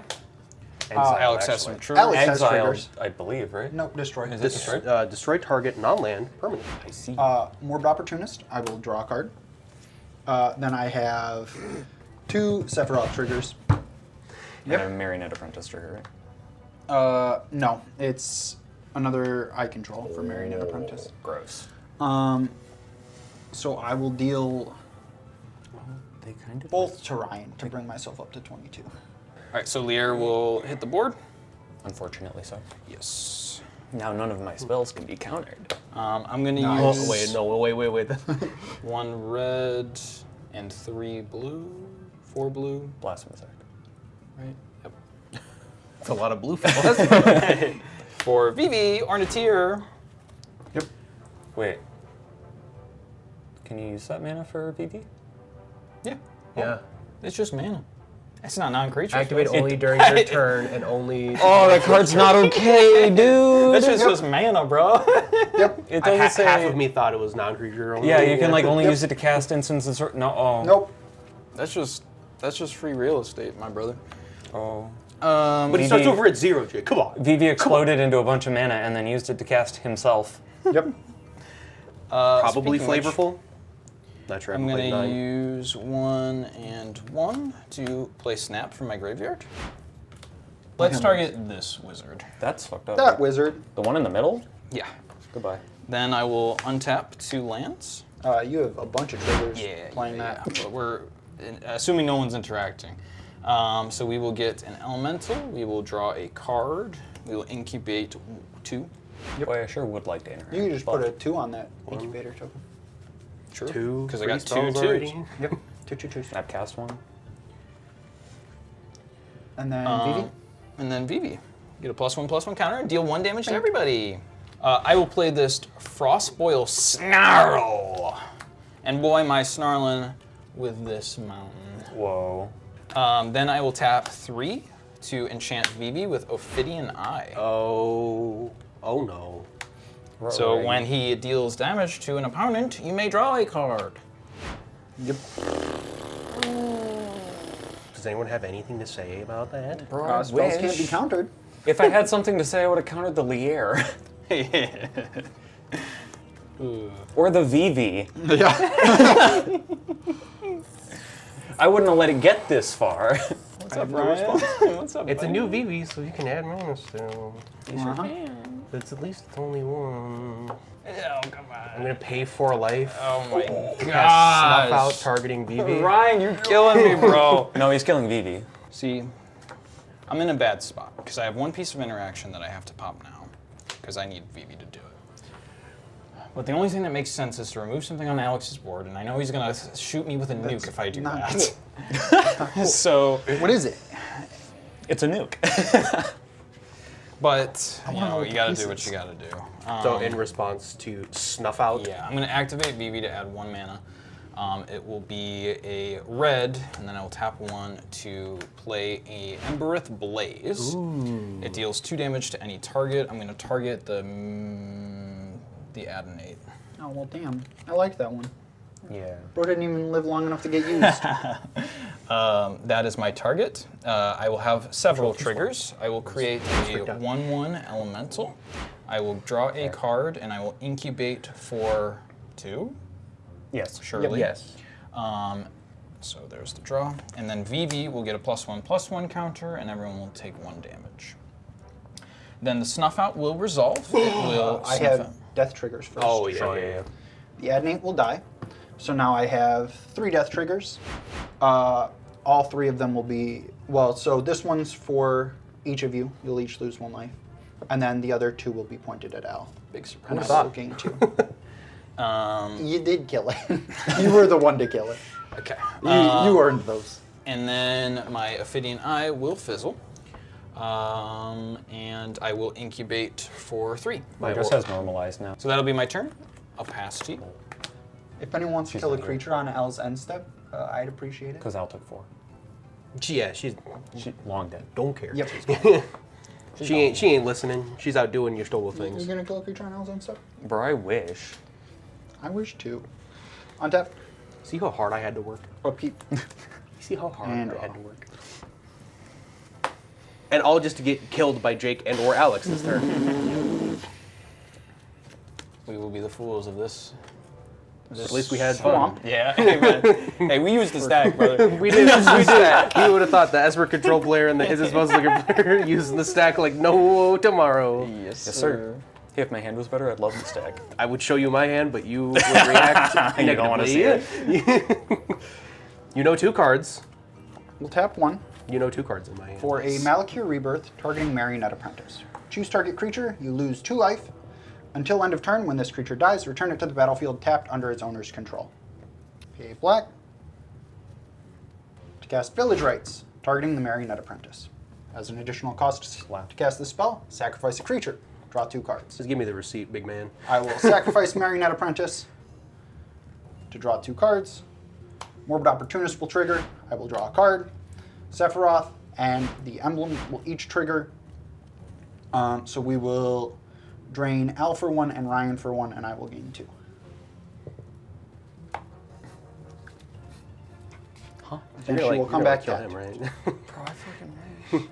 Exile, Alex has actually. some true. Alex has Exiled, triggers. I believe, right? Nope, destroy. Is it Dis- destroyed? destroy target non-land permanent. I see. Morbid Opportunist, I will draw a card. Then I have 2 Sephiroth triggers. And a Marionette Apprentice trigger, right? No, it's another eye control for Marionette Apprentice. Gross. So I will deal They kind of. both to Ryan to bring myself up to 22. All right, so Lear will hit the board. Unfortunately so. Yes. Now none of my spells can be countered. I'm gonna Nice. use Wait. 1 red and 3 blue, 4 blue, Blasphemous Act. right? Yep. It's a lot of blue fellas. For Vivi Ornitier. Yep. Wait. Can you use that mana for VV? Yeah. Yeah. It's just mana. It's not non-creature. Activate spells. only during your turn and only. Oh, that card's not okay, dude. That's just mana, bro. Yep. It doesn't say. Half of me thought it was non-creature only. Yeah, you can like only Yep. use it to cast instances. No. Oh. Nope. That's just free real estate, my brother. Oh. But he starts over at 0, Jay. Come on. VV exploded into a bunch of mana and then used it to cast himself. Yep. Probably speaking of which, flavorful. Not sure. I I'm haven't played gonna 9. use 1 and 1 to play Snap from my graveyard. Let's target this wizard. That's fucked up. That wizard. The one in the middle? Yeah. Goodbye. Then I will untap 2 lands. You have a bunch of triggers playing yeah, that. but we're assuming no one's interacting. So we will get an elemental. We will draw a card. We will incubate 2. Boy, I sure would like to interact. You can just but put a 2 on that incubator token. True. 2 because I free got 2 spells twos. already. Yep. 2 2 2s. I've cast one. And then Vivi. And then Vivi. Get a +1/+1 counter and deal 1 damage to everybody. I will play this Frostboil Snarl. And boy, am I snarling with this mountain. Whoa. Then I will tap 3 to enchant Vivi with Ophidian Eye. Oh no. So Right. when he deals damage to an opponent, you may draw a card. Yep. Does anyone have anything to say about that? Spells can't be countered. If I had something to say, I would have countered the Lier. Or the VV. Yeah. I wouldn't have let it get this far. What's up, Ryan? What's up, It's a buddy? new VV, so you can add mana still. Uh-huh. But it's at least only 1. Oh, come I'm on. gonna pay 4 life. Oh my Snuff gosh. out targeting VV. Ryan, you're killing me, bro. No, he's killing VV. See, I'm in a bad spot because I have 1 piece of interaction that I have to pop now because I need Vivi to do it. But the only thing that makes sense is to remove something on Alex's board, and I know he's gonna shoot me with a nuke if I do not that. So, What is it? It's a nuke. but you wanna know, know you the gotta do what pieces. you gotta do. So in response to Snuff Out. Yeah, I'm gonna activate Vivi to add 1 mana. It will be a red, and then I will tap 1 to play a Embereth Blaze. Ooh. It deals 2 damage to any target. I'm gonna target the Adonate. Oh, well, damn. I liked that one. Yeah. Bro didn't even live long enough to get used. That is my target. I will have several triggers. I will create a 1/1 elemental. I will draw a card, and I will incubate for 2. Yes. Surely. Yes. So there's the draw. And then Vivi will get a +1/+1 counter, and everyone will take 1 damage. Then the Snuff Out will resolve. It will I snuff have out. death triggers first. Oh yeah. The Adnate will die. So now I have 3 death triggers. All 3 of them will be, well, so this one's for each of you. You'll each lose 1 life. And then the other 2 will be pointed at Al. Big surprise. And I will gain 2. You did kill it. You were the one to kill it. Okay. You earned those. And then my Ophidian Eye will fizzle. And I will incubate for 3. It just has normalized now. So that'll be my turn. I'll pass to you. If anyone wants to She's kill a not here. creature on L's end step, I'd appreciate it. Because Al took 4. Yeah, she's She long dead. don't care. Yep. She ain't listening. She's out doing your stole You things. gonna kill a creature on L's end step? Bro, I wish. I wish to. Untap. See how hard I had to work? Upkeep. See how hard And I had to work? And all just to get killed by Jake and or Alex this turn. We will be the fools of this. At least we had Swamp. fun. Yeah. Hey, man. Hey, we used the stack, brother. We did. We did. You would have thought the Esper control player and the Isis Muzzlinger player using the stack like no tomorrow. Yes, Yes, sir. Hey, if my hand was better, I'd love the stack. I would show you my hand, but you would react negatively. You don't want to see it. You know 2 cards. We'll tap 1 You know 2 cards in my hand. for a Malakir Rebirth targeting Marionette Apprentice. Choose target creature, you lose 2 life. Until end of turn, when this creature dies, return it to the battlefield tapped under its owner's control. Pay black to cast Village Rites, targeting the Marionette Apprentice. As an additional cost to cast this spell, sacrifice a creature. Draw 2 cards. Just give me the receipt, big man. I will sacrifice Marionette Apprentice to draw 2 cards. Morbid Opportunist will trigger. I will draw a card. Sephiroth and the emblem will each trigger. So we will drain Al for 1 and Ryan for 1, and I will gain 2. Then she will come back kill tapped. him, right? Bro, I fucking wish.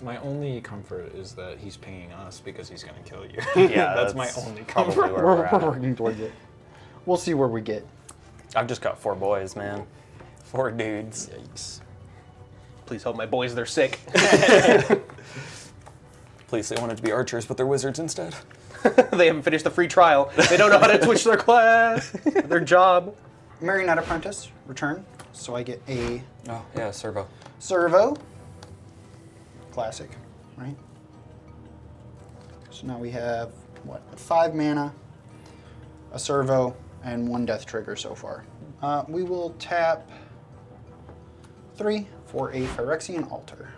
My only comfort is that he's pinging us because he's going to kill you. Yeah, that's my only probably comfort. where we're We're at. working towards it. We'll see where we get. I've just got 4 boys, man. 4 dudes. Yikes. Please help my boys, they're sick. Please, they wanted to be archers, but they're wizards instead. They haven't finished the free trial. They don't know how to switch their class, their job. Marionette Apprentice, return. So I get a Oh, yeah, servo. Servo. Classic, right? So now we have, what, 5 mana, a Servo, and 1 death trigger so far. We will tap 3 for a Phyrexian Altar.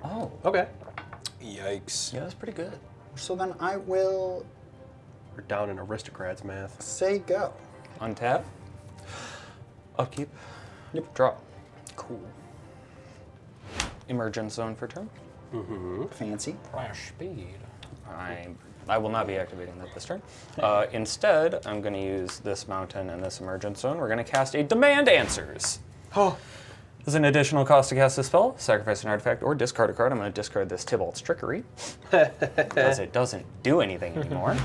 Oh. Okay. Yikes. Yeah, that's pretty good. So then I will We're down in aristocrats math. say go. Untap. Upkeep. Yep. Draw. Cool. Emergence zone for turn. Fancy. Flash speed. I will not be activating that this turn. Instead, I'm going to use this mountain and this emergence zone. We're going to cast a Demand Answers. Oh, There's an additional cost to cast this spell. Sacrifice an artifact or discard a card. I'm going to discard this Tybalt's Trickery because it doesn't do anything anymore.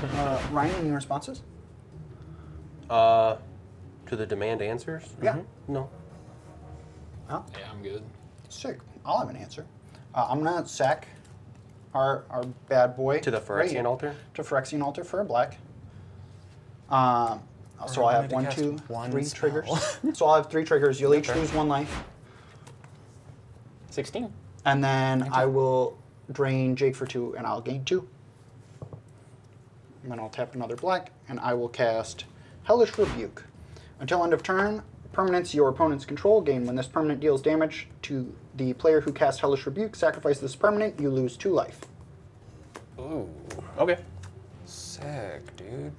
Ryan, any responses? to the demand answers? Yeah. No. Huh? Yeah, I'm good. Sick. I'll have an answer. I'm going to sack our bad boy. To the Phyrexian right, altar? To Phyrexian Altar for a black. So I'll have wanted to 1, cast 2, one 3 spell. triggers. So I'll have 3 triggers. You'll each Okay. lose 1 life. 16. And then I will drain Jake for 2, and I'll gain 2. And then I'll tap another black, and I will cast Hellish Rebuke. Until end of turn, permanents your opponent's control gain. When this permanent deals damage to the player who cast Hellish Rebuke, sacrifice this permanent, you lose 2 life. Ooh. Okay. Sick, dude.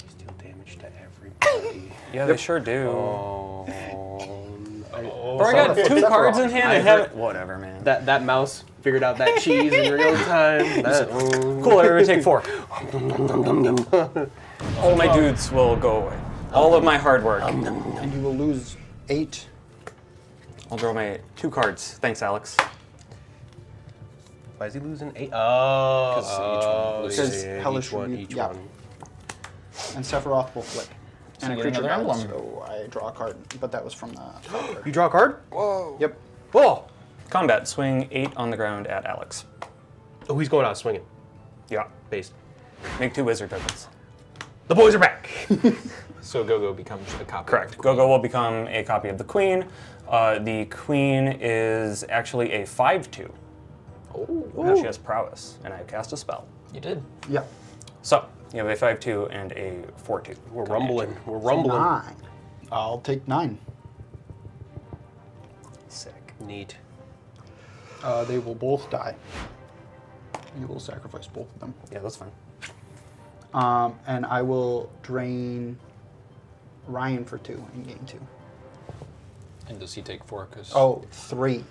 These deal damage to everybody. Yeah, they sure do. Oh. Bro, I got 2 Sephiroth. cards in hand I and heard- haven't. Whatever, man. That mouse figured out that cheese in real time. That, Cool, everybody take 4. All of my dudes will go away. All of my hard work. And you will lose 8. I'll draw my 2 cards. Thanks, Alex. Why is he losing 8? Oh, Because yeah, Hellish each one, Rebuke, each yeah. one. And Sephiroth will flip. So And a you get creature another dies, emblem. so I draw a card, but that was from the filter. You draw a card? Yep. Oh. Combat, swing 8 on the ground at Alex. Oh, he's going out swinging. Yeah. Based. Make 2 wizard tokens. The boys are back. So Go-Go becomes a copy. Correct. Go-Go will become a copy of the Queen. The Queen is actually a 5/2. Oh, Now she has prowess, and I cast a spell. you did. Yep. So, You have a 5/2 and a 4/2. We're coming at you. rumbling. We're rumbling. 9. I'll take 9. Sick. Neat. They will both die. You will sacrifice both of them. Yeah, that's fine. And I will drain Ryan for 2 in game 2. And does he take 4? Cause Oh, 3.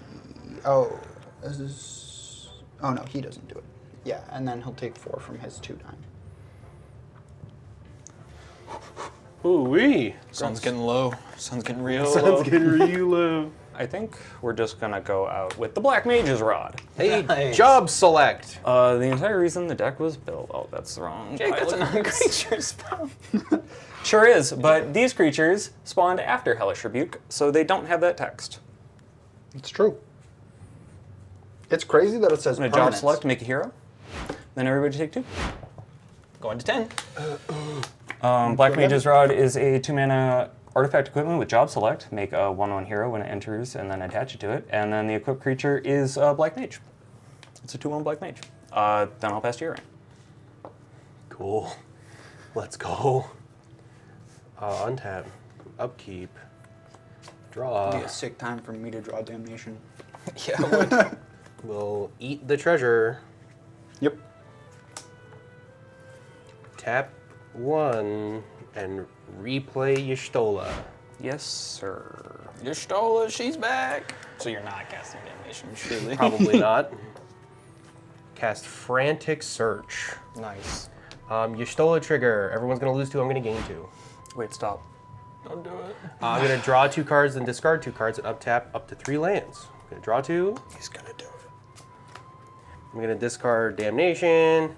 Oh, this is... Oh, no, he doesn't do it. Yeah, and then he'll take 4 from his 2/9. Ooh-wee. sun's getting low. Sun's getting real low. Sounds getting real low. I think we're just gonna go out with the Black Mage's Rod. Hey, Nice. job select. The entire reason the deck was built. Oh, that's the wrong. Jake, that's a pile of cards. non-creature spell. Sure is, but these creatures spawned after Hellish Rebuke, so they don't have that text. It's true. It's crazy that it says I'm gonna job permanents. select, make a hero. Then everybody take 2. Going to 10. Black Mage's Rod is a 2-mana artifact equipment with job select. Make a 1/1 hero when it enters and then attach it to it. And then the equipped creature is Black Mage. It's a 2/1 Black Mage. Then I'll pass to your reign. Cool. Let's go. Untap. Upkeep. Draw. It'd be a sick time for me to draw Damnation. Yeah, it would. We'll eat the treasure. Yep. Tap 1 and replay Y'shtola. Yes, sir. Your Stola, she's back. So you're not casting Damnation, surely. Probably not. Cast Frantic Search. Nice. Y'shtola trigger. Everyone's gonna lose 2. I'm gonna gain 2. Wait, stop. Don't do it. I'm gonna draw 2 cards, then discard 2 cards, and uptap up to 3 lands. I'm gonna draw 2. He's gonna do it. I'm gonna discard Damnation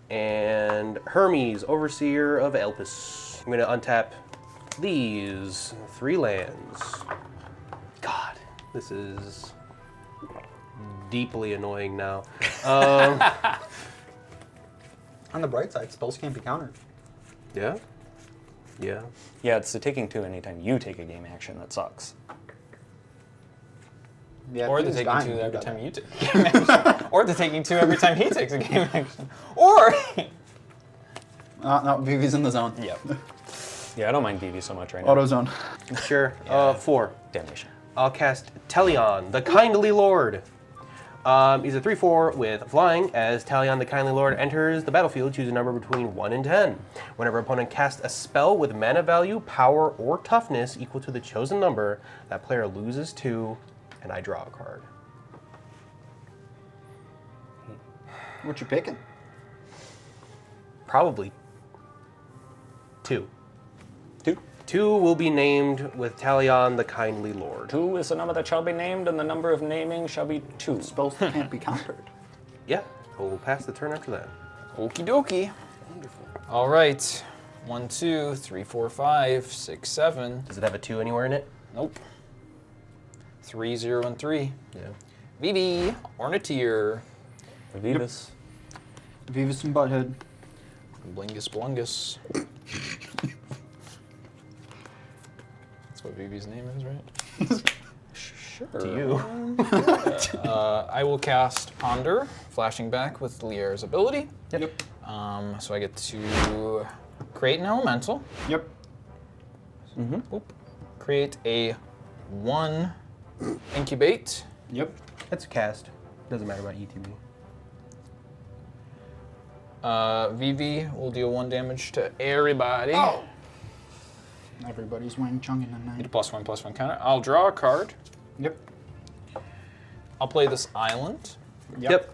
and Hermes, Overseer of Elpis. I'm gonna untap these 3 lands. God, this is deeply annoying now. On the bright side, spells can't be countered. Yeah? Yeah. Yeah, it's the taking 2 anytime you take a game action that sucks. Yeah, Or the he's taking dying 2 to do every that. time you take a game action. Or the taking 2 every time he takes a game action. Or... No, Vivi's in the zone. Yep. Yeah, I don't mind Vivi so much right now. Auto zone. Sure. 4. Damnation. I'll cast Talion, the Kindly Lord. He's a 3/4 with flying. As Talion, the Kindly Lord, enters the battlefield, choose a number between 1 and 10. Whenever opponent casts a spell with mana value, power, or toughness equal to the chosen number, that player loses 2, and I draw a card. What you picking? Probably 2. 2. 2 will be named with Talion, the Kindly Lord. 2 is the number that shall be named, and the number of naming shall be 2. Spells can't be countered. Yeah, we'll pass the turn after that. Okie dokie. Wonderful. All right. 1, 2, 3, 4, 5, 6, 7. Does it have a 2 anywhere in it? Nope. 3, 0, and 3. Yeah. Vivi Ornitier. Vivus. Beavis and Butthead. Blingus Blungus. That's what Vivi's name is, right? Sure. To you. I will cast Ponder, flashing back with Lier's ability. Yep. So I get to create an elemental. Yep. Oop. Create a 1 incubate. Yep. It's a cast. Doesn't matter about ETB. Vivi will deal 1 damage to everybody. Oh. Everybody's Wang Chungin Get a tonight. +1/+1 counter. I'll draw a card. Yep. I'll play this island. Yep.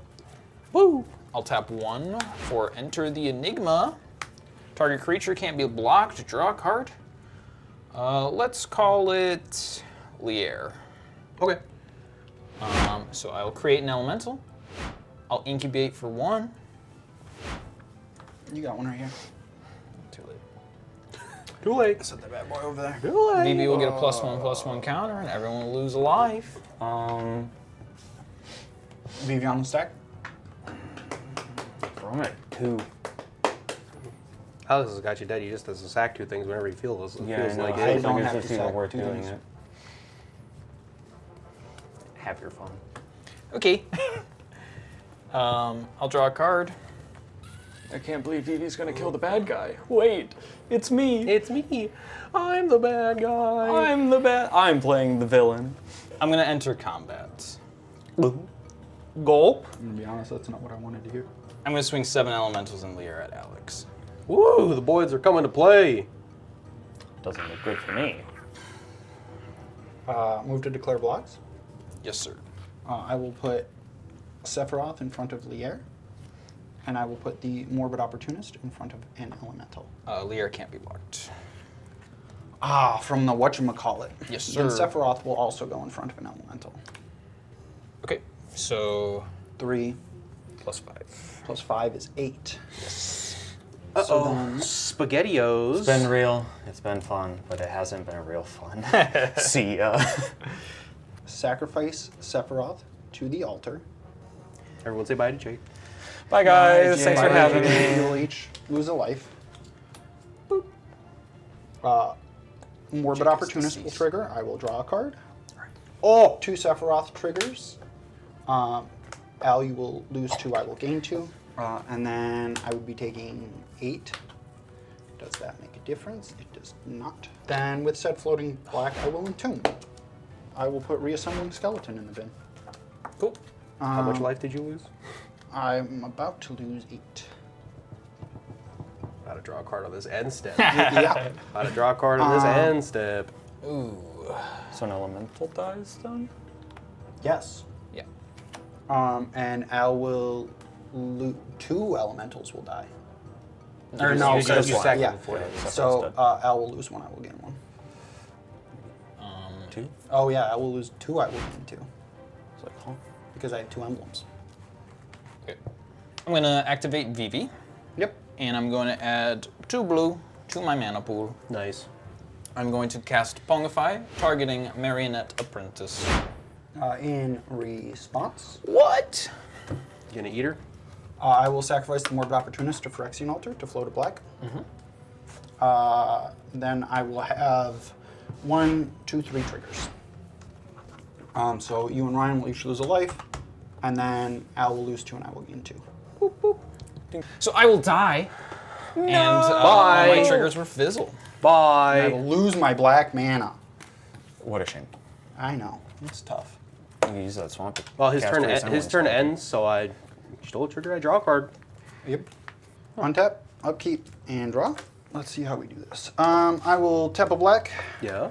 Woo! I'll tap 1 for Enter the Enigma. Target creature can't be blocked. Draw a card. Let's call it Lier. Okay. So I'll create an elemental. I'll incubate for 1. You got one right here. Too late. Too late. Set that bad boy over there. Too late. Vivi will get a +1/+1 counter, and everyone will lose a life. Vivi on the stack. Throw him at 2. Alex has got you dead. He just has to sack 2 things whenever he feels, Yeah, feels I know. like I it. don't have think to it's even sack worth 2 doing things. it. Have your fun. Okay. I'll draw a card. I can't believe Vivi's gonna kill the bad guy. Wait, it's me. It's me. I'm the bad guy. I'm playing the villain. I'm gonna enter combat. Gulp. I'm gonna be honest, that's not what I wanted to hear. I'm gonna swing 7 elementals in Lear at Alex. Woo, the boys are coming to play. Doesn't look good for me. Move to declare blocks. Yes, sir. I will put Sephiroth in front of Lier, and I will put the Morbid Opportunist in front of an Elemental. Lear can't be blocked. From the whatchamacallit. Yes, Then sir. Sephiroth will also go in front of an Elemental. Okay, so 3 plus 5. plus 5 is 8. Uh-oh. then- SpaghettiOs. It's been real. It's been fun, but it hasn't been real fun. See ya. Sacrifice Sephiroth to the altar. Everyone say bye to Jake. Bye, guys. Thanks for having me. You'll each lose a life. Morbid Opportunist will trigger. I will draw a card. Oh! 2 Sephiroth triggers. Al, you will lose 2. I will gain 2. And then I would be taking 8. Does that make a difference? It does not. Then with said floating black, I will entomb. I will put Reassembling Skeleton in the bin. Cool. How much life did you lose? I'm about to lose 8. How to draw a card on this end step. Yeah. How to draw a card on this end step. Ooh. So an elemental dies then? Yes. Yeah. And Al will loot. 2 elementals will die. Or You no, just so use you one. sack Yeah. before. Yeah, So Sephiroth's Al will lose 1. I will gain 1. 2? Oh yeah, I will lose 2. I will gain 2 It's like, huh? because I have 2 emblems. Okay. I'm gonna activate Vivi, Yep. and I'm going to add 2 blue to my mana pool. Nice. I'm going to cast Pongify, targeting Marionette Apprentice. In response, What? You gonna eat her? I will sacrifice the Morbid Opportunist to Phyrexian Altar to float a black. Then I will have 1, 2, 3 triggers. So you and Ryan will each lose a life, and then Al will lose 2 and I will gain 2. So I will die, and Bye. all my triggers will fizzle. I Bye. will lose my black mana. What a shame. I know, it's tough. You can use that swamp. to Well, his cast turn Reassembling ends, so I stole a trigger. I draw a card. Yep. Untap, upkeep, and draw. Let's see how we do this. I will tap a black Yeah.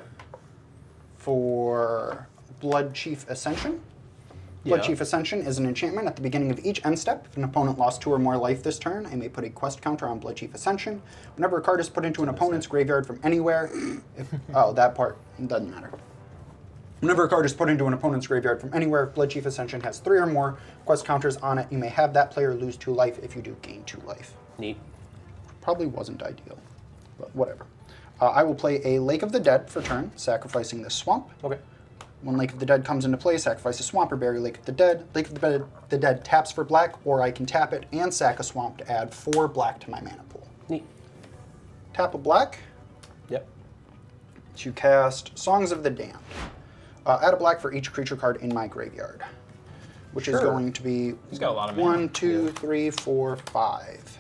for Blood Chief Ascension. Blood Yeah. Chief Ascension is an enchantment at the beginning of each end step. If an opponent lost 2 or more life this turn, I may put a quest counter on Blood Chief Ascension. Whenever a card is put into an opponent's graveyard from anywhere, that part doesn't matter. Whenever a card is put into an opponent's graveyard from anywhere, Blood Chief Ascension has 3 or more quest counters on it. You may have that player lose 2 life. If you do, gain 2 life. Neat. Probably wasn't ideal, but whatever. I will play a Lake of the Dead for turn, sacrificing this swamp. Okay. When Lake of the Dead comes into play, sacrifice a swamp or bury Lake of the Dead. Lake of the Dead taps for black, or I can tap it and sack a swamp to add 4 black to my mana pool. Neat. Tap a black Yep. to cast Songs of the Damned. Add a black for each creature card in my graveyard, which is Sure. going to be He's got a lot of mana. 1, 2, 3, 4, 5.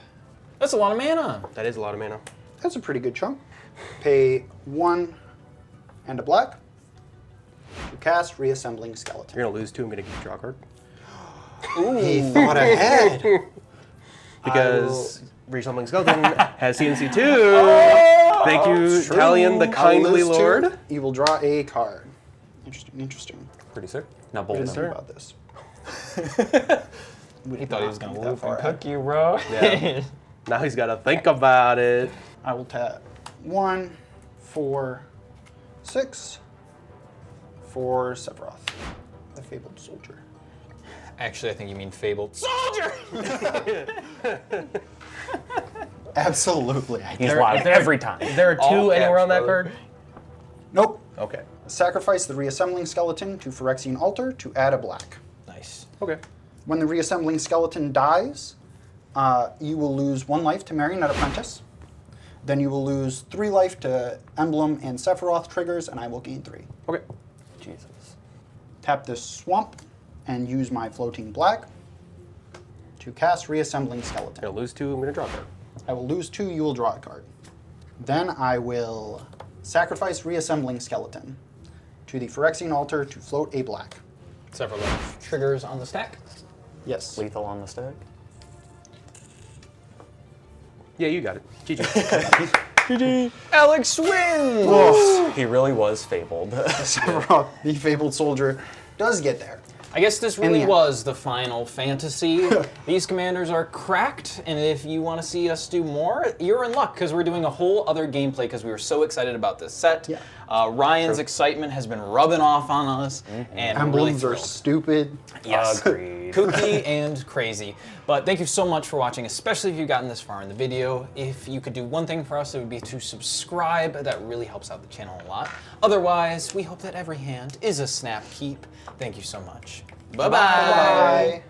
That's a lot of mana. That is a lot of mana. That's a pretty good chunk. Pay 1 and a black to cast Reassembling Skeleton. You're gonna lose 2. I'm gonna get you draw a card. He thought ahead. Because Reshuffling Skeleton has CNC2. Thank you, Talion, the I will kindly lose 2. lord. You will draw a card. Interesting, interesting. Pretty sick. Now I bolt didn't him. think about this. He thought he was gonna Think that whoop far and ahead. cook you, bro. Yeah. Now he's gotta think about it. I will tap 1, 4, 6 for Sephiroth, the Fabled Soldier. Actually, I think you mean Fabled Soldier. Absolutely. He's live every time. There are 2 All anywhere on that caps, card? Nope. Okay. Sacrifice the Reassembling Skeleton to Phyrexian Altar to add a black. Nice. Okay. When the Reassembling Skeleton dies, you will lose 1 life to Marionette Apprentice. Then you will lose 3 life to Emblem and Sephiroth triggers, and I will gain 3. Okay. Jesus. Tap this swamp and use my floating black to cast Reassembling Skeleton. I'm gonna lose 2, I'm gonna draw a card. I will lose 2, you will draw a card. Then I will sacrifice Reassembling Skeleton to the Phyrexian Altar to float a black. Several triggers on the stack. Yes. Lethal on the stack. Yeah, you got it. GG. Alex wins! He really was fabled. Sephiroth, the Fabled Soldier, does get there. I guess this really end. was the Final Fantasy. These commanders are cracked, and if you want to see us do more, you're in luck, because we're doing a whole other gameplay because we were so excited about this set. Yeah. Ryan's excitement has been rubbing off on us, and I'm really Emblems are thrilled. stupid. Yes. Agreed. Kooky and crazy. But thank you so much for watching, especially if you've gotten this far in the video. If you could do one thing for us, it would be to subscribe. That really helps out the channel a lot. Otherwise, we hope that every hand is a snap keep. Thank you so much. Bye-bye. Bye.